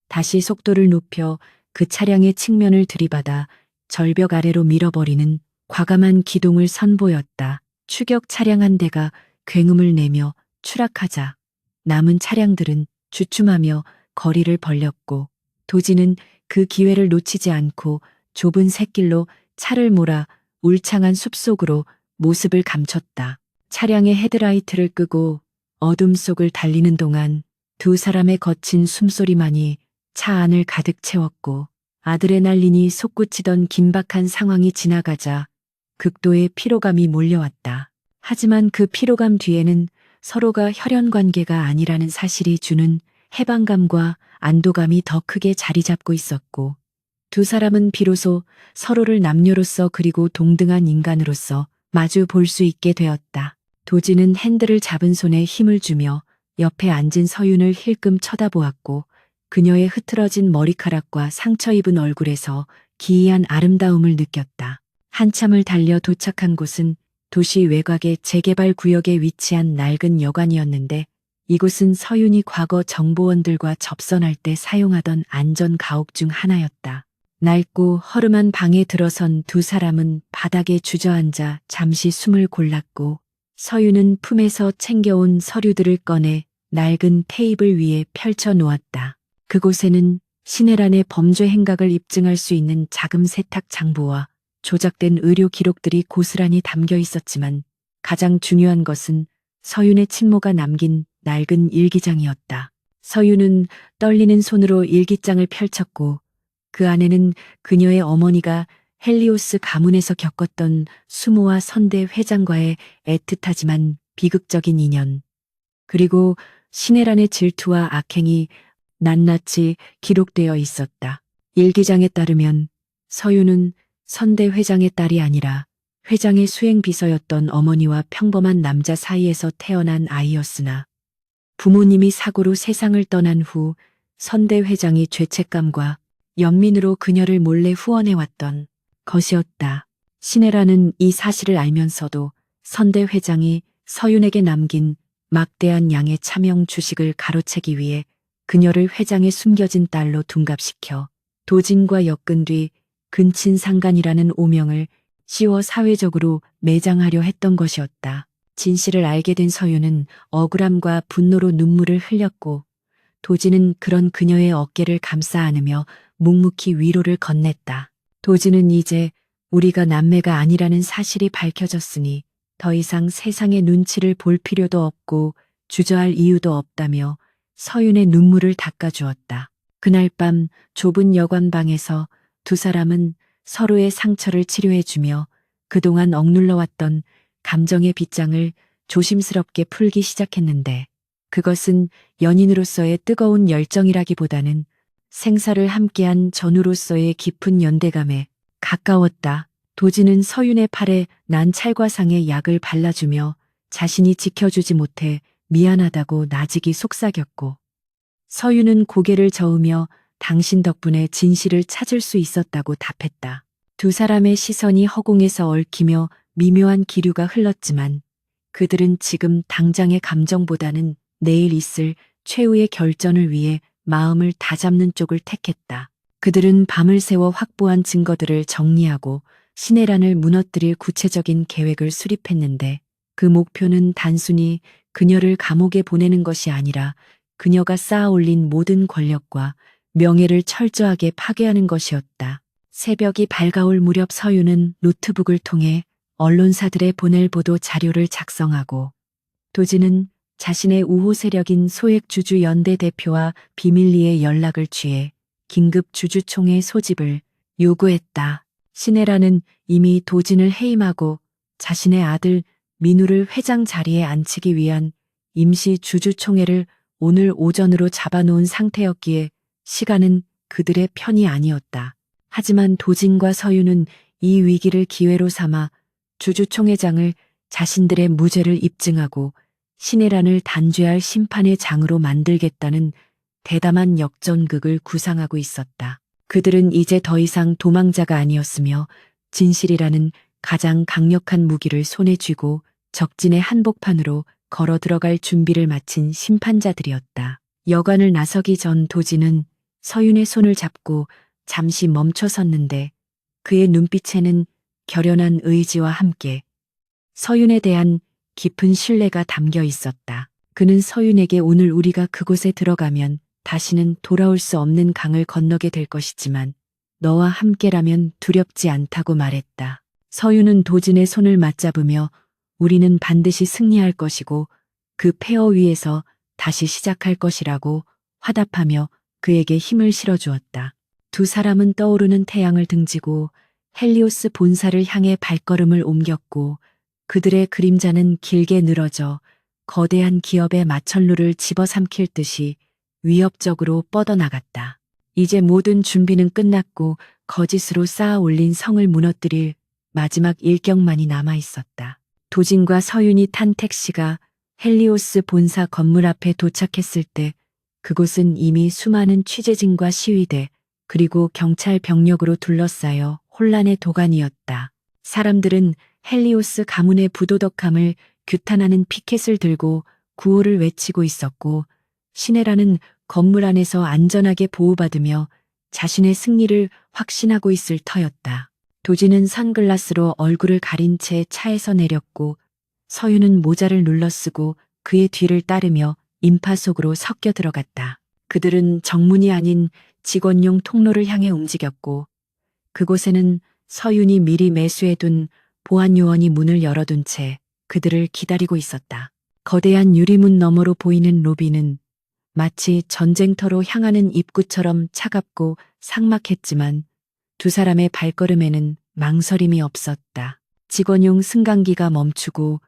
다시 속도를 높여 그 차량의 측면을 들이받아 절벽 아래로 밀어버리는 과감한 기동을 선보였다. 추격 차량 한 대가 굉음을 내며 추락하자 남은 차량들은 주춤하며 거리를 벌렸고, 도진은 그 기회를 놓치지 않고 좁은 샛길로 차를 몰아 울창한 숲속으로 모습을 감췄다. 차량의 헤드라이트를 끄고 어둠 속을 달리는 동안 두 사람의 거친 숨소리만이 차 안을 가득 채웠고, 아드레날린이 솟구치던 긴박한 상황이 지나가자 극도의 피로감이 몰려왔다. 하지만 그 피로감 뒤에는 서로가 혈연 관계가 아니라는 사실이 주는 해방감과 안도감이 더 크게 자리 잡고 있었고, 두 사람은 비로소 서로를 남녀로서 그리고 동등한 인간으로서 마주 볼 수 있게 되었다. 도진은 핸들을 잡은 손에 힘을 주며 옆에 앉은 서윤을 힐끔 쳐다보았고, 그녀의 흐트러진 머리카락과 상처 입은 얼굴에서 기이한 아름다움을 느꼈다. 한참을 달려 도착한 곳은 도시 외곽의 재개발 구역에 위치한 낡은 여관이었는데, 이곳은 서윤이 과거 정보원들과 접선할 때 사용하던 안전 가옥 중 하나였다. 낡고 허름한 방에 들어선 두 사람은 바닥에 주저앉아 잠시 숨을 골랐고, 서윤은 품에서 챙겨온 서류들을 꺼내 낡은 테이블 위에 펼쳐 놓았다. 그곳에는 신혜란의 범죄 행각을 입증할 수 있는 자금 세탁 장부와 조작된 의료 기록들이 고스란히 담겨 있었지만, 가장 중요한 것은 서윤의 친모가 남긴 낡은 일기장이었다. 서윤은 떨리는 손으로 일기장을 펼쳤고, 그 안에는 그녀의 어머니가 헬리오스 가문에서 겪었던 수모와 선대 회장과의 애틋하지만 비극적인 인연, 그리고 신혜란의 질투와 악행이 낱낱이 기록되어 있었다. 일기장에 따르면 서윤은 선대 회장의 딸이 아니라 회장의 수행비서였던 어머니와 평범한 남자 사이에서 태어난 아이였으나, 부모님이 사고로 세상을 떠난 후 선대 회장이 죄책감과 연민으로 그녀를 몰래 후원해왔던 것이었다. 신혜라는 이 사실을 알면서도 선대 회장이 서윤에게 남긴 막대한 양의 차명 주식을 가로채기 위해 그녀를 회장의 숨겨진 딸로 둔갑시켜 도진과 엮은 뒤 근친상간이라는 오명을 씌워 사회적으로 매장하려 했던 것이었다. 진실을 알게 된 서윤은 억울함과 분노로 눈물을 흘렸고, 도진은 그런 그녀의 어깨를 감싸 안으며 묵묵히 위로를 건넸다. 도진은 이제 우리가 남매가 아니라는 사실이 밝혀졌으니 더 이상 세상의 눈치를 볼 필요도 없고 주저할 이유도 없다며 서윤의 눈물을 닦아주었다. 그날 밤 좁은 여관방에서 두 사람은 서로의 상처를 치료해주며 그동안 억눌러왔던 감정의 빗장을 조심스럽게 풀기 시작했는데, 그것은 연인으로서의 뜨거운 열정이라기보다는 생사를 함께한 전우로서의 깊은 연대감에 가까웠다. 도진은 서윤의 팔에 난 찰과상의 약을 발라주며 자신이 지켜주지 못해 미안하다고 나직이 속삭였고, 서윤은 고개를 저으며 당신 덕분에 진실을 찾을 수 있었다고 답했다. 두 사람의 시선이 허공에서 얽히며 미묘한 기류가 흘렀지만, 그들은 지금 당장의 감정보다는 내일 있을 최후의 결전을 위해 마음을 다잡는 쪽을 택했다. 그들은 밤을 새워 확보한 증거들을 정리하고 신혜란을 무너뜨릴 구체적인 계획을 수립했는데, 그 목표는 단순히 그녀를 감옥에 보내는 것이 아니라 그녀가 쌓아올린 모든 권력과 명예를 철저하게 파괴하는 것이었다. 새벽이 밝아올 무렵 서윤은 노트북을 통해 언론사들의 보낼 보도 자료를 작성하고, 도진은 자신의 우호 세력인 소액주주 연대 대표와 비밀리에 연락을 취해 긴급 주주총회 소집을 요구했다. 신혜라는 이미 도진을 해임하고 자신의 아들 민우를 회장 자리에 앉히기 위한 임시 주주총회를 오늘 오전으로 잡아놓은 상태였기에 시간은 그들의 편이 아니었다. 하지만 도진과 서윤은 이 위기를 기회로 삼아 주주총회장을 자신들의 무죄를 입증하고 신혜란을 단죄할 심판의 장으로 만들겠다는 대담한 역전극을 구상하고 있었다. 그들은 이제 더 이상 도망자가 아니었으며 진실이라는 가장 강력한 무기를 손에 쥐고 적진의 한복판으로 걸어 들어갈 준비를 마친 심판자들이었다. 여관을 나서기 전 도진은 서윤의 손을 잡고 잠시 멈춰 섰는데, 그의 눈빛에는 결연한 의지와 함께 서윤에 대한 깊은 신뢰가 담겨 있었다. 그는 서윤에게 오늘 우리가 그곳에 들어가면 다시는 돌아올 수 없는 강을 건너게 될 것이지만 너와 함께라면 두렵지 않다고 말했다. 서윤은 도진의 손을 맞잡으며 우리는 반드시 승리할 것이고 그 폐허 위에서 다시 시작할 것이라고 화답하며 그에게 힘을 실어주었다. 두 사람은 떠오르는 태양을 등지고 헬리오스 본사를 향해 발걸음을 옮겼고, 그들의 그림자는 길게 늘어져 거대한 기업의 마천루를 집어삼킬 듯이 위협적으로 뻗어나갔다. 이제 모든 준비는 끝났고 거짓으로 쌓아 올린 성을 무너뜨릴 마지막 일격만이 남아 있었다. 도진과 서윤이 탄 택시가 헬리오스 본사 건물 앞에 도착했을 때 그곳은 이미 수많은 취재진과 시위대 그리고 경찰 병력으로 둘러싸여 혼란의 도가니였다. 사람들은 헬리오스 가문의 부도덕함을 규탄하는 피켓을 들고 구호를 외치고 있었고 시네라는 건물 안에서 안전하게 보호받으며 자신의 승리를 확신하고 있을 터였다. 도지는 선글라스로 얼굴을 가린 채 차에서 내렸고 서윤은 모자를 눌러쓰고 그의 뒤를 따르며 인파 속으로 섞여 들어갔다. 그들은 정문이 아닌 직원용 통로를 향해 움직였고 그곳에는 서윤이 미리 매수해둔 보안 요원이 문을 열어둔 채 그들을 기다리고 있었다. 거대한 유리문 너머로 보이는 로비는 마치 전쟁터로 향하는 입구처럼 차갑고 삭막했지만 두 사람의 발걸음에는 망설임이 없었다. 직원용 승강기가 멈추고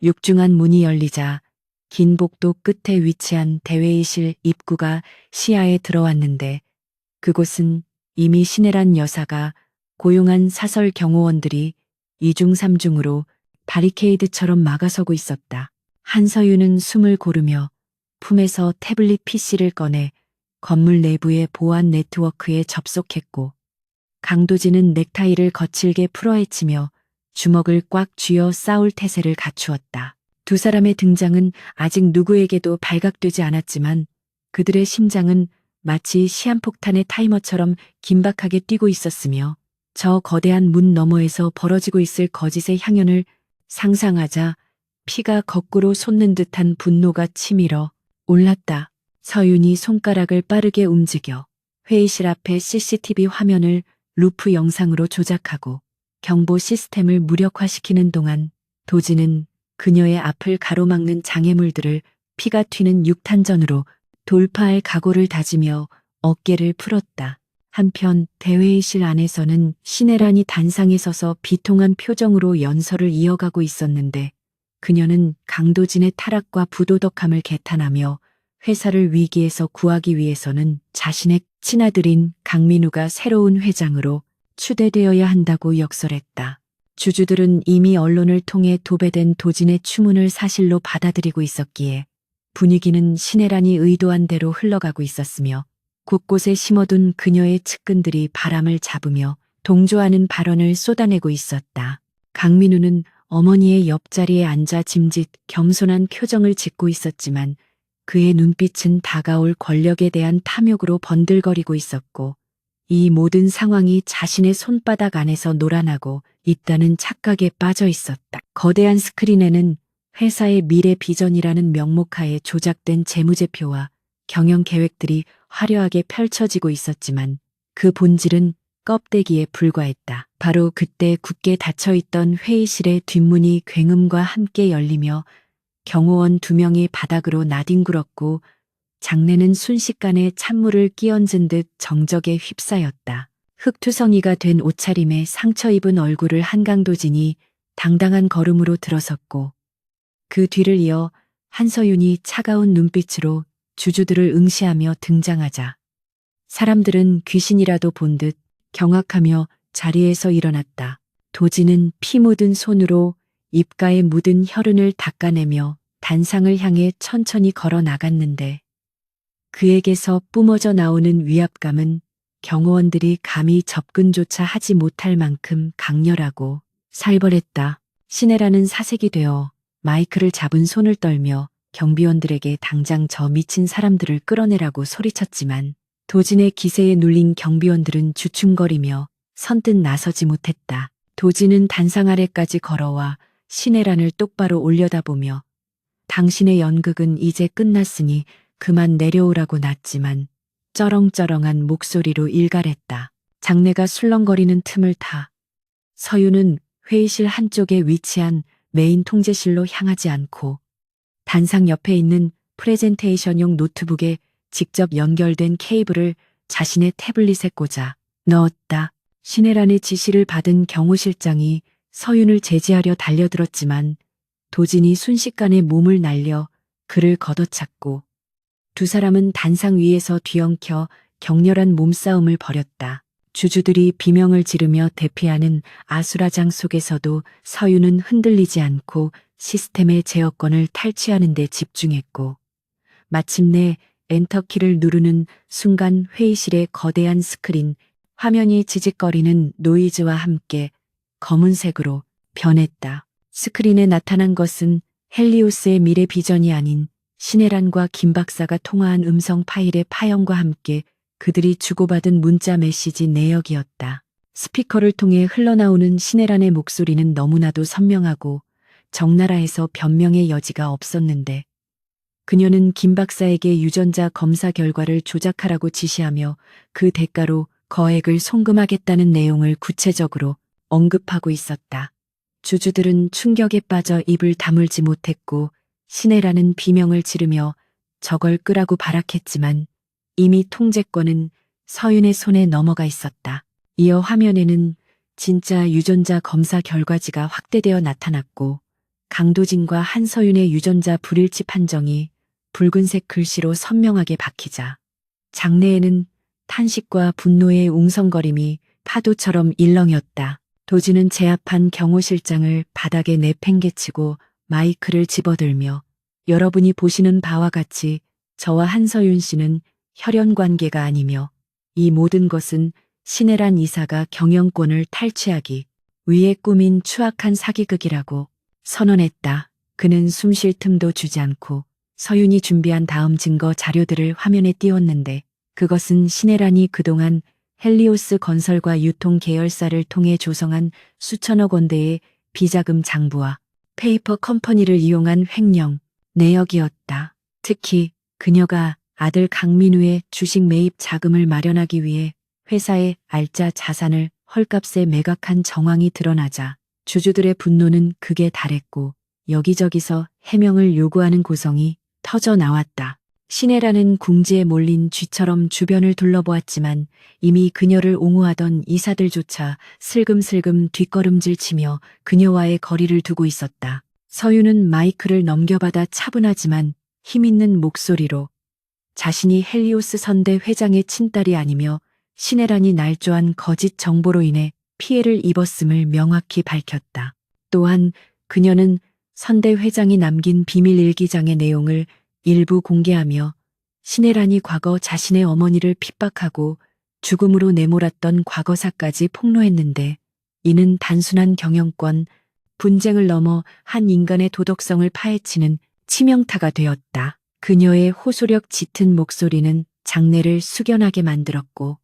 육중한 문이 열리자 긴 복도 끝에 위치한 대회의실 입구가 시야에 들어왔는데 그곳은 이미 신혜란 여사가 고용한 사설 경호원들이 이중삼중으로 바리케이드처럼 막아서고 있었다. 한서윤은 숨을 고르며 품에서 태블릿 PC를 꺼내 건물 내부의 보안 네트워크에 접속했고 강도진은 넥타이를 거칠게 풀어헤치며 주먹을 꽉 쥐어 싸울 태세를 갖추었다. 두 사람의 등장은 아직 누구에게도 발각되지 않았지만 그들의 심장은 마치 시한폭탄의 타이머처럼 긴박하게 뛰고 있었으며 저 거대한 문 너머에서 벌어지고 있을 거짓의 향연을 상상하자 피가 거꾸로 솟는 듯한 분노가 치밀어 올랐다. 서윤이 손가락을 빠르게 움직여 회의실 앞에 CCTV 화면을 루프 영상으로 조작하고 경보 시스템을 무력화시키는 동안 도지는 그녀의 앞을 가로막는 장애물들을 피가 튀는 육탄전으로 돌파할 각오를 다지며 어깨를 풀었다. 한편 대회의실 안에서는 신혜란이 단상에 서서 비통한 표정으로 연설을 이어가고 있었는데 그녀는 강도진의 타락과 부도덕함을 개탄하며 회사를 위기에서 구하기 위해서는 자신의 친아들인 강민우가 새로운 회장으로 추대되어야 한다고 역설했다. 주주들은 이미 언론을 통해 도배된 도진의 추문을 사실로 받아들이고 있었기에 분위기는 신혜란이 의도한 대로 흘러가고 있었으며 곳곳에 심어둔 그녀의 측근들이 바람을 잡으며 동조하는 발언을 쏟아내고 있었다. 강민우는 어머니의 옆자리에 앉아 짐짓 겸손한 표정을 짓고 있었지만 그의 눈빛은 다가올 권력에 대한 탐욕으로 번들거리고 있었고 이 모든 상황이 자신의 손바닥 안에서 놀아나고 있다는 착각에 빠져 있었다. 거대한 스크린에는 회사의 미래 비전이라는 명목하에 조작된 재무제표와 경영 계획들이 화려하게 펼쳐지고 있었지만 그 본질은 껍데기에 불과했다. 바로 그때 굳게 닫혀있던 회의실의 뒷문이 굉음과 함께 열리며 경호원 2명이 바닥으로 나뒹굴었고 장내는 순식간에 찬물을 끼얹은 듯 정적에 휩싸였다. 흑투성이가 된 옷차림에 상처 입은 얼굴을 한강도진이 당당한 걸음으로 들어섰고 그 뒤를 이어 한서윤이 차가운 눈빛으로 주주들을 응시하며 등장하자 사람들은 귀신이라도 본 듯 경악하며 자리에서 일어났다. 도진은 피 묻은 손으로 입가에 묻은 혈흔을 닦아내며 단상을 향해 천천히 걸어 나갔는데 그에게서 뿜어져 나오는 위압감은 경호원들이 감히 접근조차 하지 못할 만큼 강렬하고 살벌했다. 신혜라는 사색이 되어 마이크를 잡은 손을 떨며 경비원들에게 당장 저 미친 사람들을 끌어내라고 소리쳤지만 도진의 기세에 눌린 경비원들은 주춤거리며 선뜻 나서지 못했다. 도진은 단상 아래까지 걸어와 신혜란을 똑바로 올려다보며 당신의 연극은 이제 끝났으니 그만 내려오라고 놨지만 쩌렁쩌렁한 목소리로 일갈했다. 장내가 술렁거리는 틈을 타 서윤은 회의실 한쪽에 위치한 메인 통제실로 향하지 않고 단상 옆에 있는 프레젠테이션용 노트북에 직접 연결된 케이블을 자신의 태블릿에 꽂아 넣었다. 신혜란의 지시를 받은 경호실장이 서윤을 제지하려 달려들었지만 도진이 순식간에 몸을 날려 그를 걷어찼고 두 사람은 단상 위에서 뒤엉켜 격렬한 몸싸움을 벌였다. 주주들이 비명을 지르며 대피하는 아수라장 속에서도 서윤은 흔들리지 않고 시스템의 제어권을 탈취하는 데 집중했고 마침내 엔터키를 누르는 순간 회의실의 거대한 스크린, 화면이 지직거리는 노이즈와 함께 검은색으로 변했다. 스크린에 나타난 것은 헬리오스의 미래 비전이 아닌 신혜란과 김 박사가 통화한 음성 파일의 파형과 함께 그들이 주고받은 문자 메시지 내역이었다. 스피커를 통해 흘러나오는 신혜란의 목소리는 너무나도 선명하고 적나라해서 변명의 여지가 없었는데 그녀는 김 박사에게 유전자 검사 결과를 조작하라고 지시하며 그 대가로 거액을 송금하겠다는 내용을 구체적으로 언급하고 있었다. 주주들은 충격에 빠져 입을 다물지 못했고 신혜라는 비명을 지르며 저걸 끄라고 발악했지만 이미 통제권은 서윤의 손에 넘어가 있었다. 이어 화면에는 진짜 유전자 검사 결과지가 확대되어 나타났고 강도진과 한서윤의 유전자 불일치 판정이 붉은색 글씨로 선명하게 박히자 장내에는 탄식과 분노의 웅성거림이 파도처럼 일렁였다. 도진은 제압한 경호실장을 바닥에 내팽개치고 마이크를 집어들며 여러분이 보시는 바와 같이 저와 한서윤 씨는 혈연 관계가 아니며 이 모든 것은 신혜란 이사가 경영권을 탈취하기 위해 꾸민 추악한 사기극이라고 선언했다. 그는 숨 쉴 틈도 주지 않고 서윤이 준비한 다음 증거 자료들을 화면에 띄웠는데 그것은 신혜란이 그동안 헬리오스 건설과 유통 계열사를 통해 조성한 수천억 원대의 비자금 장부와 페이퍼 컴퍼니를 이용한 횡령 내역이었다. 특히 그녀가 아들 강민우의 주식 매입 자금을 마련하기 위해 회사의 알짜 자산을 헐값에 매각한 정황이 드러나자 주주들의 분노는 극에 달했고 여기저기서 해명을 요구하는 고성이 터져 나왔다. 신혜라는 궁지에 몰린 쥐처럼 주변을 둘러보았지만 이미 그녀를 옹호하던 이사들조차 슬금슬금 뒷걸음질치며 그녀와의 거리를 두고 있었다. 서윤은 마이크를 넘겨받아 차분하지만 힘있는 목소리로 자신이 헬리오스 선대 회장의 친딸이 아니며 신혜란이 날조한 거짓 정보로 인해 피해를 입었음을 명확히 밝혔다. 또한 그녀는 선대 회장이 남긴 비밀 일기장의 내용을 일부 공개하며 신혜란이 과거 자신의 어머니를 핍박하고 죽음으로 내몰았던 과거사까지 폭로했는데 이는 단순한 경영권 분쟁을 넘어 한 인간의 도덕성을 파헤치는 치명타가 되었다. 그녀의 호소력 짙은 목소리는 장내를 숙연하게 만들었고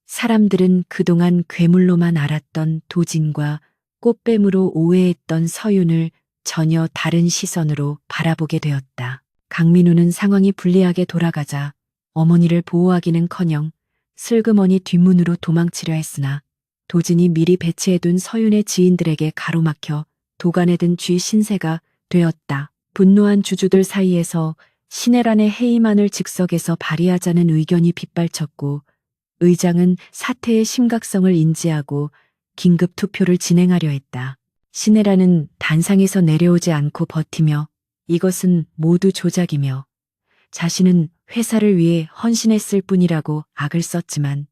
사람들은 그동안 괴물로만 알았던 도진과 꽃뱀으로 오해했던 서윤을 전혀 다른 시선으로 바라보게 되었다. 강민우는 상황이 불리하게 돌아가자 어머니를 보호하기는커녕 슬그머니 뒷문으로 도망치려 했으나 도진이 미리 배치해둔 서윤의 지인들에게 가로막혀 도가내든 쥐 신세가 되었다. 분노한 주주들 사이에서 신혜란의 해임안을 즉석에서 발의하자는 의견이 빗발쳤고 의장은 사태의 심각성을 인지하고 긴급 투표를 진행하려 했다. 신혜란은 단상에서 내려오지 않고 버티며 이것은 모두 조작이며 자신은 회사를 위해 헌신했을 뿐이라고 악을 썼지만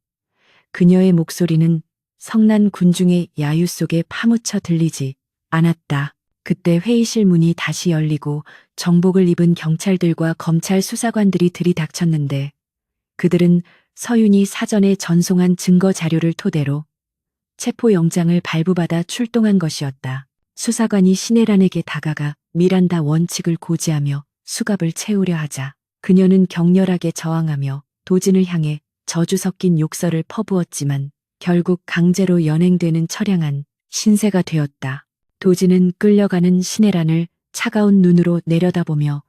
그녀의 목소리는 성난 군중의 야유 속에 파묻혀 들리지 않았다. 그때 회의실 문이 다시 열리고 정복을 입은 경찰들과 검찰 수사관들이 들이닥쳤는데 그들은 서윤이 사전에 전송한 증거 자료를 토대로 체포영장을 발부받아 출동한 것이었다. 수사관이 신혜란에게 다가가 미란다 원칙을 고지하며 수갑을 채우려 하자 그녀는 격렬하게 저항하며 도진을 향해 저주 섞인 욕설을 퍼부었지만 결국 강제로 연행되는 처량한 신세가 되었다. 도진은 끌려가는 신혜란을 차가운 눈으로 내려다보며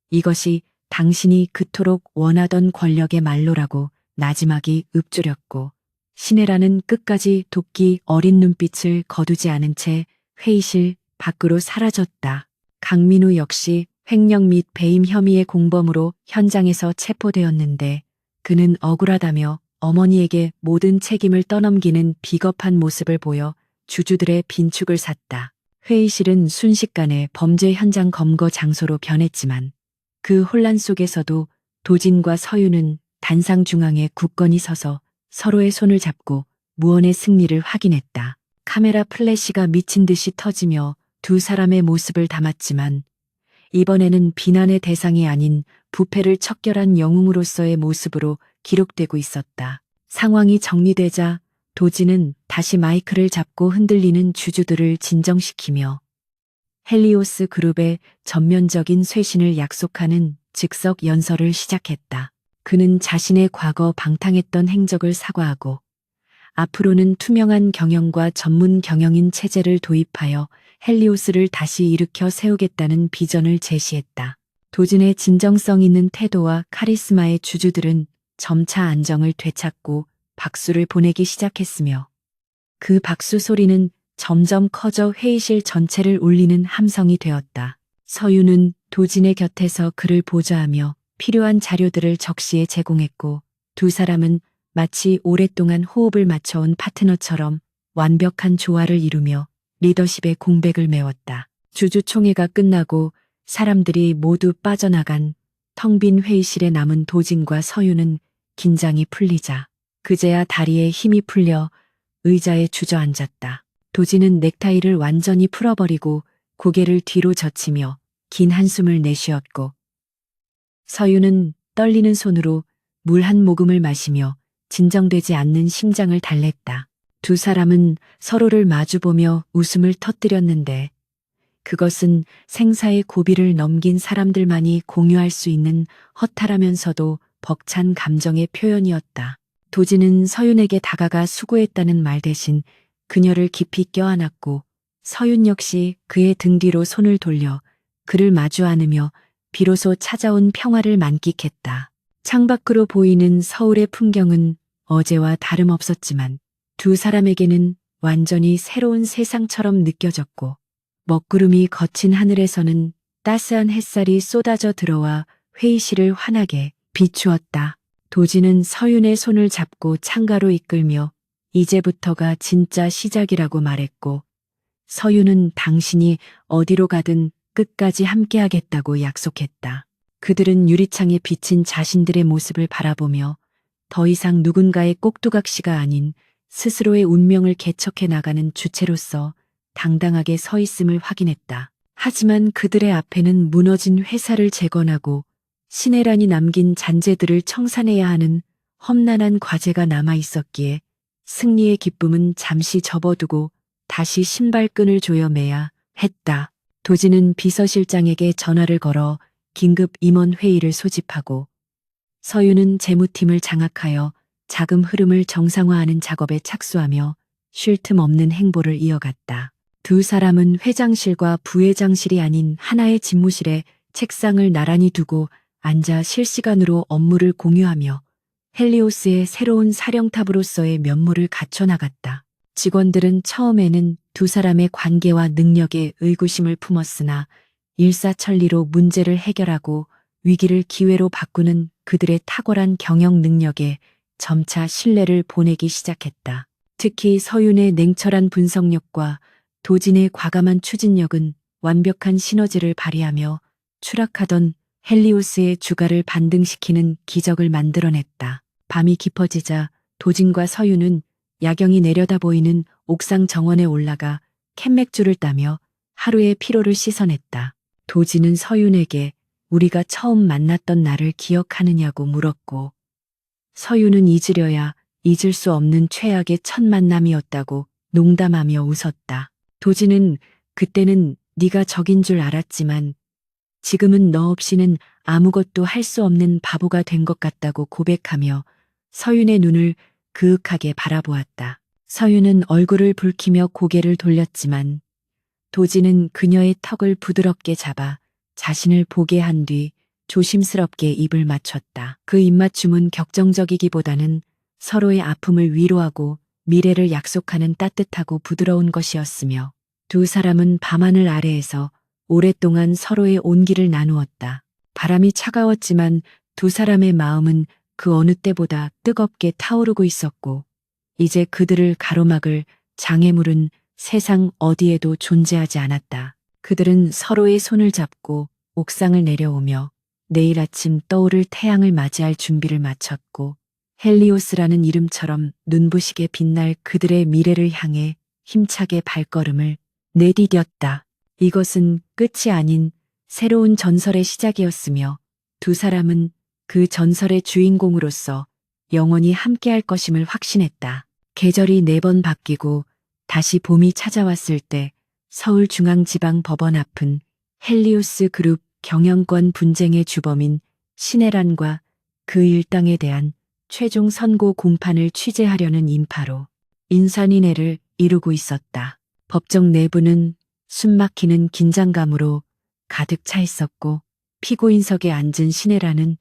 이것이 당신이 그토록 원하던 권력의 말로라고 나지막이 읊조렸고 신혜란은 끝까지 도끼 어린 눈빛을 거두지 않은 채 회의실 밖으로 사라졌다. 강민우 역시 횡령 및 배임 혐의의 공범으로 현장에서 체포되었는데 그는 억울하다며 어머니에게 모든 책임을 떠넘기는 비겁한 모습을 보여 주주들의 빈축을 샀다. 회의실은 순식간에 범죄 현장 검거 장소로 변했지만 그 혼란 속에서도 도진과 서윤은 단상 중앙에 굳건히 서서 서로의 손을 잡고 무언의 승리를 확인했다. 카메라 플래시가 미친 듯이 터지며 두 사람의 모습을 담았지만 이번에는 비난의 대상이 아닌 부패를 척결한 영웅으로서의 모습으로 기록되고 있었다. 상황이 정리되자 도진은 다시 마이크를 잡고 흔들리는 주주들을 진정시키며 헬리오스 그룹의 전면적인 쇄신을 약속하는 즉석 연설을 시작했다. 그는 자신의 과거 방탕했던 행적을 사과하고 앞으로는 투명한 경영과 전문 경영인 체제를 도입하여 헬리오스를 다시 일으켜 세우겠다는 비전을 제시했다. 도진의 진정성 있는 태도와 카리스마의 주주들은 점차 안정을 되찾고 박수를 보내기 시작했으며 그 박수 소리는 점점 커져 회의실 전체를 울리는 함성이 되었다. 서윤은 도진의 곁에서 그를 보좌하며 필요한 자료들을 적시에 제공했고 두 사람은 마치 오랫동안 호흡을 맞춰온 파트너처럼 완벽한 조화를 이루며 리더십의 공백을 메웠다. 주주총회가 끝나고 사람들이 모두 빠져나간 텅 빈 회의실에 남은 도진과 서윤은 긴장이 풀리자 그제야 다리에 힘이 풀려 의자에 주저앉았다. 도진은 넥타이를 완전히 풀어버리고 고개를 뒤로 젖히며 긴 한숨을 내쉬었고 서윤은 떨리는 손으로 물 한 모금을 마시며 진정되지 않는 심장을 달랬다. 두 사람은 서로를 마주보며 웃음을 터뜨렸는데 그것은 생사의 고비를 넘긴 사람들만이 공유할 수 있는 허탈하면서도 벅찬 감정의 표현이었다. 도진은 서윤에게 다가가 수고했다는 말 대신 그녀를 깊이 껴안았고 서윤 역시 그의 등 뒤로 손을 돌려 그를 마주 안으며 비로소 찾아온 평화를 만끽했다. 창밖으로 보이는 서울의 풍경은 어제와 다름없었지만 두 사람에게는 완전히 새로운 세상처럼 느껴졌고 먹구름이 거친 하늘에서는 따스한 햇살이 쏟아져 들어와 회의실을 환하게 비추었다. 도진은 서윤의 손을 잡고 창가로 이끌며 이제부터가 진짜 시작이라고 말했고 서윤은 당신이 어디로 가든 끝까지 함께하겠다고 약속했다. 그들은 유리창에 비친 자신들의 모습을 바라보며 더 이상 누군가의 꼭두각시가 아닌 스스로의 운명을 개척해 나가는 주체로서 당당하게 서 있음을 확인했다. 하지만 그들의 앞에는 무너진 회사를 재건하고 신혜란이 남긴 잔재들을 청산해야 하는 험난한 과제가 남아 있었기에 승리의 기쁨은 잠시 접어두고 다시 신발끈을 조여 매야 했다. 도진은 비서실장에게 전화를 걸어 긴급 임원 회의를 소집하고 서윤은 재무팀을 장악하여 자금 흐름을 정상화하는 작업에 착수하며 쉴 틈 없는 행보를 이어갔다. 두 사람은 회장실과 부회장실이 아닌 하나의 집무실에 책상을 나란히 두고 앉아 실시간으로 업무를 공유하며 헬리오스의 새로운 사령탑으로서의 면모를 갖춰나갔다. 직원들은 처음에는 두 사람의 관계와 능력에 의구심을 품었으나 일사천리로 문제를 해결하고 위기를 기회로 바꾸는 그들의 탁월한 경영 능력에 점차 신뢰를 보내기 시작했다. 특히 서윤의 냉철한 분석력과 도진의 과감한 추진력은 완벽한 시너지를 발휘하며 추락하던 헬리오스의 주가를 반등시키는 기적을 만들어냈다. 밤이 깊어지자 도진과 서윤은 야경이 내려다 보이는 옥상 정원에 올라가 캔맥주를 따며 하루의 피로를 씻어냈다. 도진은 서윤에게 우리가 처음 만났던 날을 기억하느냐고 물었고 서윤은 잊으려야 잊을 수 없는 최악의 첫 만남이었다고 농담하며 웃었다. 도진은 그때는 네가 적인 줄 알았지만 지금은 너 없이는 아무것도 할 수 없는 바보가 된 것 같다고 고백하며 서윤의 눈을 그윽하게 바라보았다. 서윤은 얼굴을 붉히며 고개를 돌렸지만 도진은 그녀의 턱을 부드럽게 잡아 자신을 보게 한 뒤 조심스럽게 입을 맞췄다. 그 입맞춤은 격정적이기보다는 서로의 아픔을 위로하고 미래를 약속하는 따뜻하고 부드러운 것이었으며 두 사람은 밤하늘 아래에서 오랫동안 서로의 온기를 나누었다. 바람이 차가웠지만 두 사람의 마음은 그 어느 때보다 뜨겁게 타오르고 있었고 이제 그들을 가로막을 장애물은 세상 어디에도 존재하지 않았다. 그들은 서로의 손을 잡고 옥상을 내려오며 내일 아침 떠오를 태양을 맞이할 준비를 마쳤고 헬리오스라는 이름처럼 눈부시게 빛날 그들의 미래를 향해 힘차게 발걸음을 내디뎠다. 이것은 끝이 아닌 새로운 전설의 시작이었으며 두 사람은 그 전설의 주인공으로서 영원히 함께할 것임을 확신했다. 계절이 4번 바뀌고 다시 봄이 찾아왔을 때 서울중앙지방법원 앞은 헬리우스 그룹 경영권 분쟁의 주범인 신혜란과 그 일당에 대한 최종 선고 공판을 취재하려는 인파로 인산인해를 이루고 있었다. 법정 내부는 숨막히는 긴장감으로 가득 차 있었고 피고인석에 앉은 신혜란은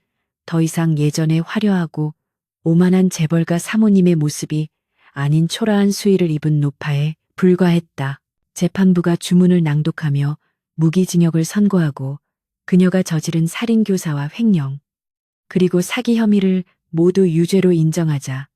더 이상 예전의 화려하고 오만한 재벌가 사모님의 모습이 아닌 초라한 수의를 입은 노파에 불과했다. 재판부가 주문을 낭독하며 무기징역을 선고하고 그녀가 저지른 살인교사와 횡령, 그리고 사기 혐의를 모두 유죄로 인정하자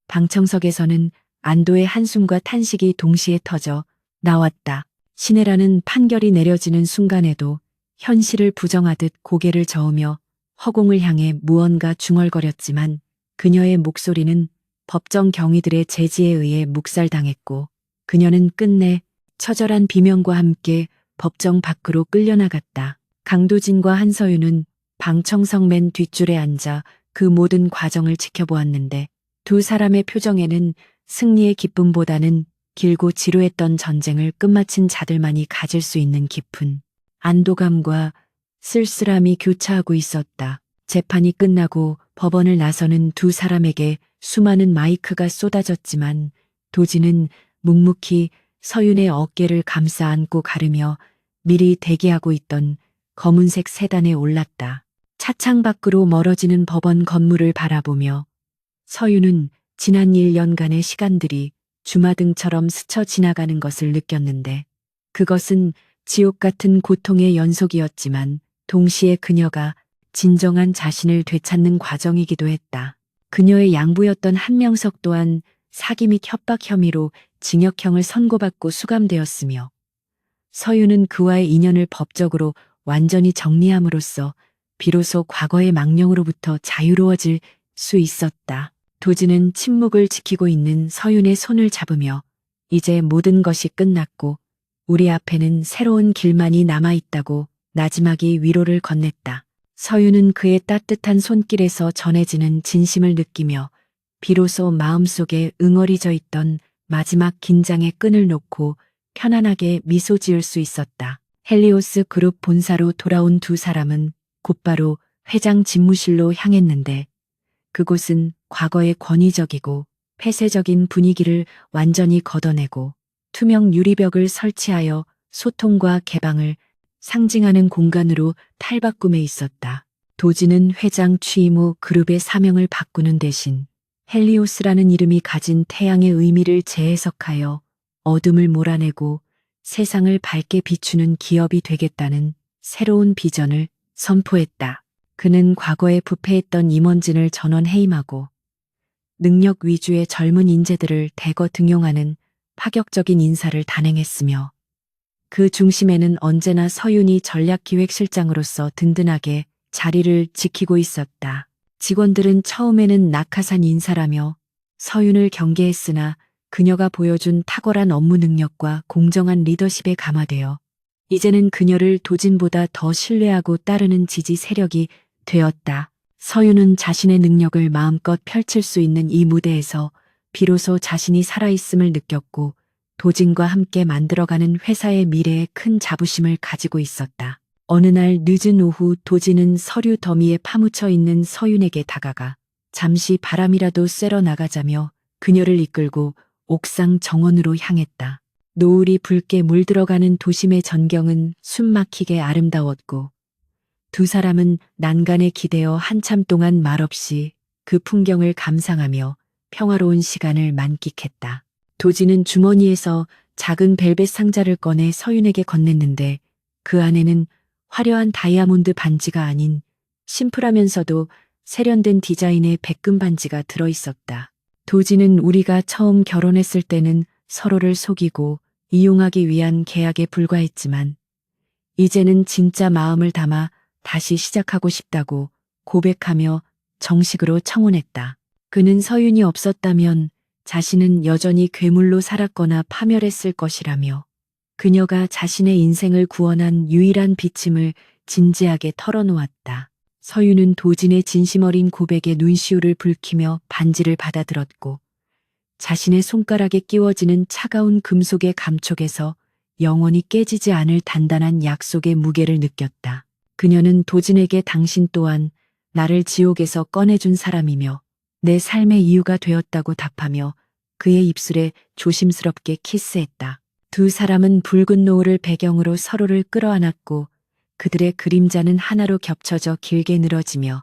방청석에서는 안도의 한숨과 탄식이 동시에 터져 나왔다. 신혜라는 판결이 내려지는 순간에도 현실을 부정하듯 고개를 저으며 허공을 향해 무언가 중얼거렸지만 그녀의 목소리는 법정 경위들의 제지에 의해 묵살당했고 그녀는 끝내 처절한 비명과 함께 법정 밖으로 끌려나갔다. 강도진과 한서윤은 방청석 맨 뒷줄에 앉아 그 모든 과정을 지켜보았는데 두 사람의 표정에는 승리의 기쁨보다는 길고 지루했던 전쟁을 끝마친 자들만이 가질 수 있는 깊은 안도감과 쓸쓸함이 교차하고 있었다. 재판이 끝나고 법원을 나서는 두 사람에게 수많은 마이크가 쏟아졌지만 도진은 묵묵히 서윤의 어깨를 감싸 안고 가르며 미리 대기하고 있던 검은색 세단에 올랐다. 차창 밖으로 멀어지는 법원 건물을 바라보며 서윤은 지난 1년간의 시간들이 주마등처럼 스쳐 지나가는 것을 느꼈는데 그것은 지옥 같은 고통의 연속이었지만 동시에 그녀가 진정한 자신을 되찾는 과정이기도 했다. 그녀의 양부였던 한명석 또한 사기 및 협박 혐의로 징역형을 선고받고 수감되었으며 서윤은 그와의 인연을 법적으로 완전히 정리함으로써 비로소 과거의 망령으로부터 자유로워질 수 있었다. 도진은 침묵을 지키고 있는 서윤의 손을 잡으며 이제 모든 것이 끝났고 우리 앞에는 새로운 길만이 남아있다고 나지막이 위로를 건넸다. 서윤은 그의 따뜻한 손길에서 전해지는 진심을 느끼며 비로소 마음속에 응어리져 있던 마지막 긴장의 끈을 놓고 편안하게 미소 지을 수 있었다. 헬리오스 그룹 본사로 돌아온 두 사람은 곧바로 회장 집무실로 향했는데 그곳은 과거의 권위적이고 폐쇄적인 분위기를 완전히 걷어내고 투명 유리벽을 설치하여 소통과 개방을 상징하는 공간으로 탈바꿈해 있었다. 도지는 회장 취임 후 그룹의 사명을 바꾸는 대신 헬리오스라는 이름이 가진 태양의 의미를 재해석하여 어둠을 몰아내고 세상을 밝게 비추는 기업이 되겠다는 새로운 비전을 선포했다. 그는 과거에 부패했던 임원진을 전원 해임하고 능력 위주의 젊은 인재들을 대거 등용하는 파격적인 인사를 단행했으며 그 중심에는 언제나 서윤이 전략기획실장으로서 든든하게 자리를 지키고 있었다. 직원들은 처음에는 낙하산 인사라며 서윤을 경계했으나 그녀가 보여준 탁월한 업무 능력과 공정한 리더십에 감화되어 이제는 그녀를 도진보다 더 신뢰하고 따르는 지지 세력이 되었다. 서윤은 자신의 능력을 마음껏 펼칠 수 있는 이 무대에서 비로소 자신이 살아있음을 느꼈고 도진과 함께 만들어가는 회사의 미래에 큰 자부심을 가지고 있었다. 어느 날 늦은 오후 도진은 서류 더미에 파묻혀 있는 서윤에게 다가가 잠시 바람이라도 쐬러 나가자며 그녀를 이끌고 옥상 정원으로 향했다. 노을이 붉게 물들어가는 도심의 전경은 숨막히게 아름다웠고 두 사람은 난간에 기대어 한참 동안 말없이 그 풍경을 감상하며 평화로운 시간을 만끽했다. 도진은 주머니에서 작은 벨벳 상자를 꺼내 서윤에게 건넸는데 그 안에는 화려한 다이아몬드 반지가 아닌 심플하면서도 세련된 디자인의 백금 반지가 들어있었다. 도진은 우리가 처음 결혼했을 때는 서로를 속이고 이용하기 위한 계약에 불과했지만 이제는 진짜 마음을 담아 다시 시작하고 싶다고 고백하며 정식으로 청혼했다. 그는 서윤이 없었다면 자신은 여전히 괴물로 살았거나 파멸했을 것이라며 그녀가 자신의 인생을 구원한 유일한 비침을 진지하게 털어놓았다. 서윤은 도진의 진심 어린 고백에 눈시울을 붉히며 반지를 받아들었고 자신의 손가락에 끼워지는 차가운 금속의 감촉에서 영원히 깨지지 않을 단단한 약속의 무게를 느꼈다. 그녀는 도진에게 당신 또한 나를 지옥에서 꺼내준 사람이며 내 삶의 이유가 되었다고 답하며 그의 입술에 조심스럽게 키스했다. 두 사람은 붉은 노을을 배경으로 서로를 끌어안았고 그들의 그림자는 하나로 겹쳐져 길게 늘어지며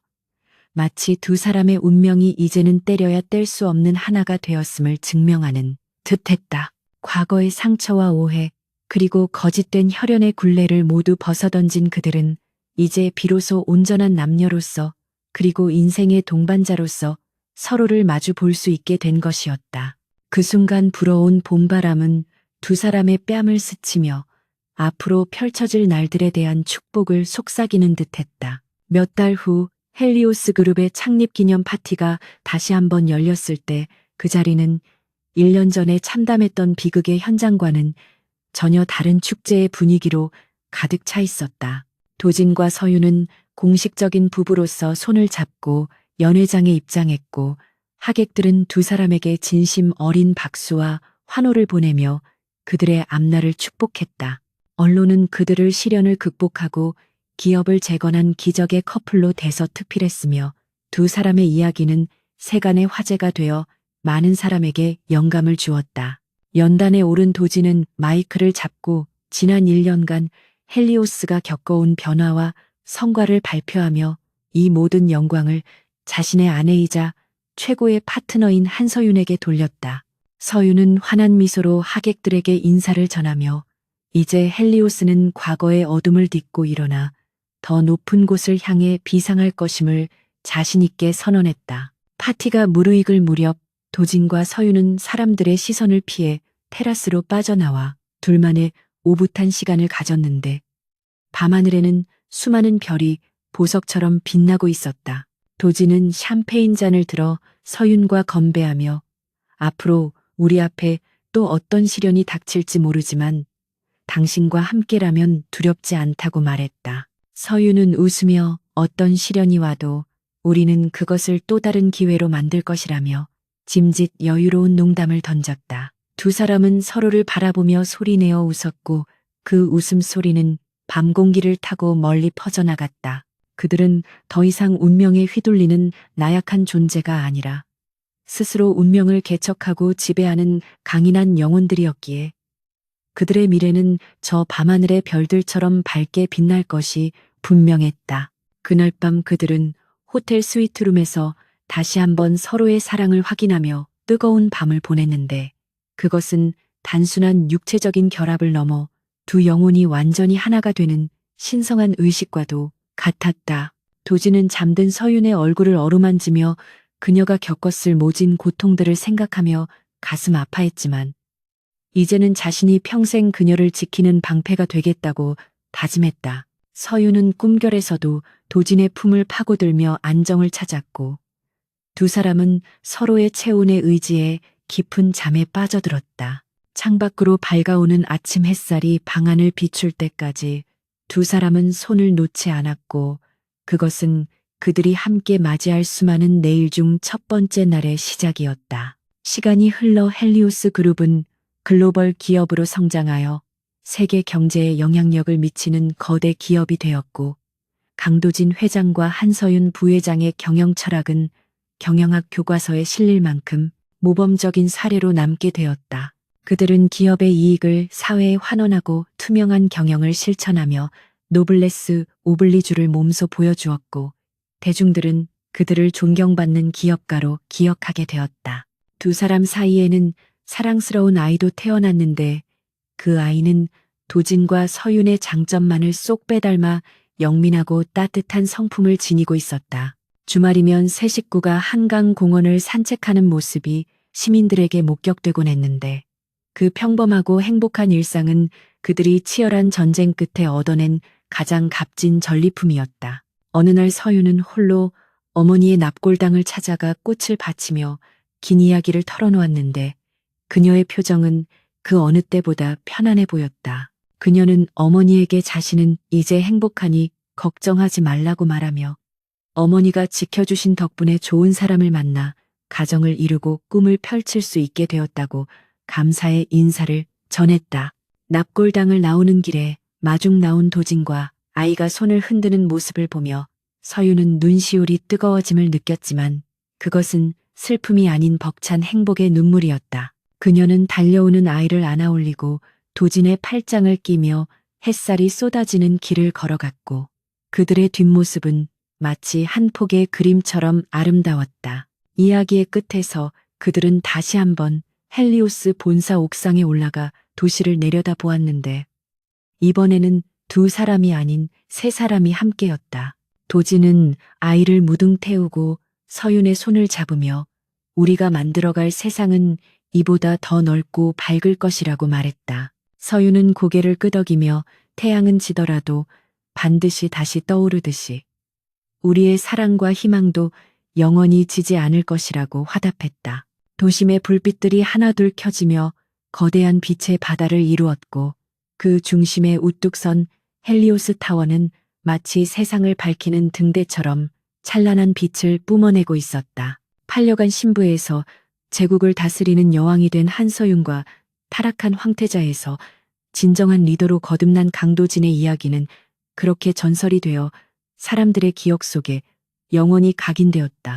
마치 두 사람의 운명이 이제는 때려야 뗄 수 없는 하나가 되었음을 증명하는 듯했다. 과거의 상처와 오해, 그리고 거짓된 혈연의 굴레를 모두 벗어던진 그들은 이제 비로소 온전한 남녀로서 그리고 인생의 동반자로서 서로를 마주 볼 수 있게 된 것이었다. 그 순간 불어온 봄바람은 두 사람의 뺨을 스치며 앞으로 펼쳐질 날들에 대한 축복을 속삭이는 듯했다. 몇 달 후 헬리오스 그룹의 창립 기념 파티가 다시 한번 열렸을 때 그 자리는 1년 전에 참담했던 비극의 현장과는 전혀 다른 축제의 분위기로 가득 차 있었다. 도진과 서윤은 공식적인 부부로서 손을 잡고 연회장에 입장했고 하객들은 두 사람에게 진심 어린 박수와 환호를 보내며 그들의 앞날을 축복했다. 언론은 그들을 시련을 극복하고 기업을 재건한 기적의 커플로 대서특필했으며 두 사람의 이야기는 세간의 화제가 되어 많은 사람에게 영감을 주었다. 연단에 오른 도진은 마이크를 잡고 지난 1년간 헬리오스가 겪어온 변화와 성과를 발표하며 이 모든 영광을 자신의 아내이자 최고의 파트너인 한서윤에게 돌렸다. 서윤은 환한 미소로 하객들에게 인사를 전하며 이제 헬리오스는 과거의 어둠을 딛고 일어나 더 높은 곳을 향해 비상할 것임을 자신있게 선언했다. 파티가 무르익을 무렵 도진과 서윤은 사람들의 시선을 피해 테라스로 빠져나와 둘만의 오붓한 시간을 가졌는데 밤하늘에는 수많은 별이 보석처럼 빛나고 있었다. 도진은 샴페인 잔을 들어 서윤과 건배하며 앞으로 우리 앞에 또 어떤 시련이 닥칠지 모르지만 당신과 함께라면 두렵지 않다고 말했다. 서윤은 웃으며 어떤 시련이 와도 우리는 그것을 또 다른 기회로 만들 것이라며 짐짓 여유로운 농담을 던졌다. 두 사람은 서로를 바라보며 소리내어 웃었고 그 웃음소리는 밤 공기를 타고 멀리 퍼져나갔다. 그들은 더 이상 운명에 휘둘리는 나약한 존재가 아니라 스스로 운명을 개척하고 지배하는 강인한 영혼들이었기에 그들의 미래는 저 밤하늘의 별들처럼 밝게 빛날 것이 분명했다. 그날 밤 그들은 호텔 스위트룸에서 다시 한번 서로의 사랑을 확인하며 뜨거운 밤을 보냈는데 그것은 단순한 육체적인 결합을 넘어 두 영혼이 완전히 하나가 되는 신성한 의식과도 같았다. 도진은 잠든 서윤의 얼굴을 어루만지며 그녀가 겪었을 모진 고통들을 생각하며 가슴 아파했지만 이제는 자신이 평생 그녀를 지키는 방패가 되겠다고 다짐했다. 서윤은 꿈결에서도 도진의 품을 파고들며 안정을 찾았고 두 사람은 서로의 체온에 의지해 깊은 잠에 빠져들었다. 창밖으로 밝아오는 아침 햇살이 방안을 비출 때까지 두 사람은 손을 놓지 않았고 그것은 그들이 함께 맞이할 수많은 내일 중 첫 번째 날의 시작이었다. 시간이 흘러 헬리오스 그룹은 글로벌 기업으로 성장하여 세계 경제에 영향력을 미치는 거대 기업이 되었고 강도진 회장과 한서윤 부회장의 경영 철학은 경영학 교과서에 실릴 만큼 모범적인 사례로 남게 되었다. 그들은 기업의 이익을 사회에 환원하고 투명한 경영을 실천하며 노블레스 오블리주를 몸소 보여주었고 대중들은 그들을 존경받는 기업가로 기억하게 되었다. 두 사람 사이에는 사랑스러운 아이도 태어났는데 그 아이는 도진과 서윤의 장점만을 쏙 빼닮아 영민하고 따뜻한 성품을 지니고 있었다. 주말이면 세 식구가 한강 공원을 산책하는 모습이 시민들에게 목격되곤 했는데 그 평범하고 행복한 일상은 그들이 치열한 전쟁 끝에 얻어낸 가장 값진 전리품이었다. 어느 날 서유는 홀로 어머니의 납골당을 찾아가 꽃을 바치며 긴 이야기를 털어놓았는데 그녀의 표정은 그 어느 때보다 편안해 보였다. 그녀는 어머니에게 자신은 이제 행복하니 걱정하지 말라고 말하며 어머니가 지켜주신 덕분에 좋은 사람을 만나 가정을 이루고 꿈을 펼칠 수 있게 되었다고 감사의 인사를 전했다. 납골당을 나오는 길에 마중 나온 도진과 아이가 손을 흔드는 모습을 보며 서유는 눈시울이 뜨거워짐을 느꼈지만 그것은 슬픔이 아닌 벅찬 행복의 눈물이었다. 그녀는 달려오는 아이를 안아올리고 도진의 팔짱을 끼며 햇살이 쏟아지는 길을 걸어갔고 그들의 뒷모습은 마치 한 폭의 그림처럼 아름다웠다. 이야기의 끝에서 그들은 다시 한번 헬리오스 본사 옥상에 올라가 도시를 내려다보았는데 이번에는 두 사람이 아닌 세 사람이 함께였다. 도진은 아이를 무등 태우고 서윤의 손을 잡으며 우리가 만들어갈 세상은 이보다 더 넓고 밝을 것이라고 말했다. 서윤은 고개를 끄덕이며 태양은 지더라도 반드시 다시 떠오르듯이 우리의 사랑과 희망도 영원히 지지 않을 것이라고 화답했다. 도심의 불빛들이 하나둘 켜지며 거대한 빛의 바다를 이루었고 그 중심에 우뚝 선 헬리오스 타워는 마치 세상을 밝히는 등대처럼 찬란한 빛을 뿜어내고 있었다. 팔려간 신부에서 제국을 다스리는 여왕이 된 한서윤과 타락한 황태자에서 진정한 리더로 거듭난 강도진의 이야기는 그렇게 전설이 되어 사람들의 기억 속에 영원히 각인되었다.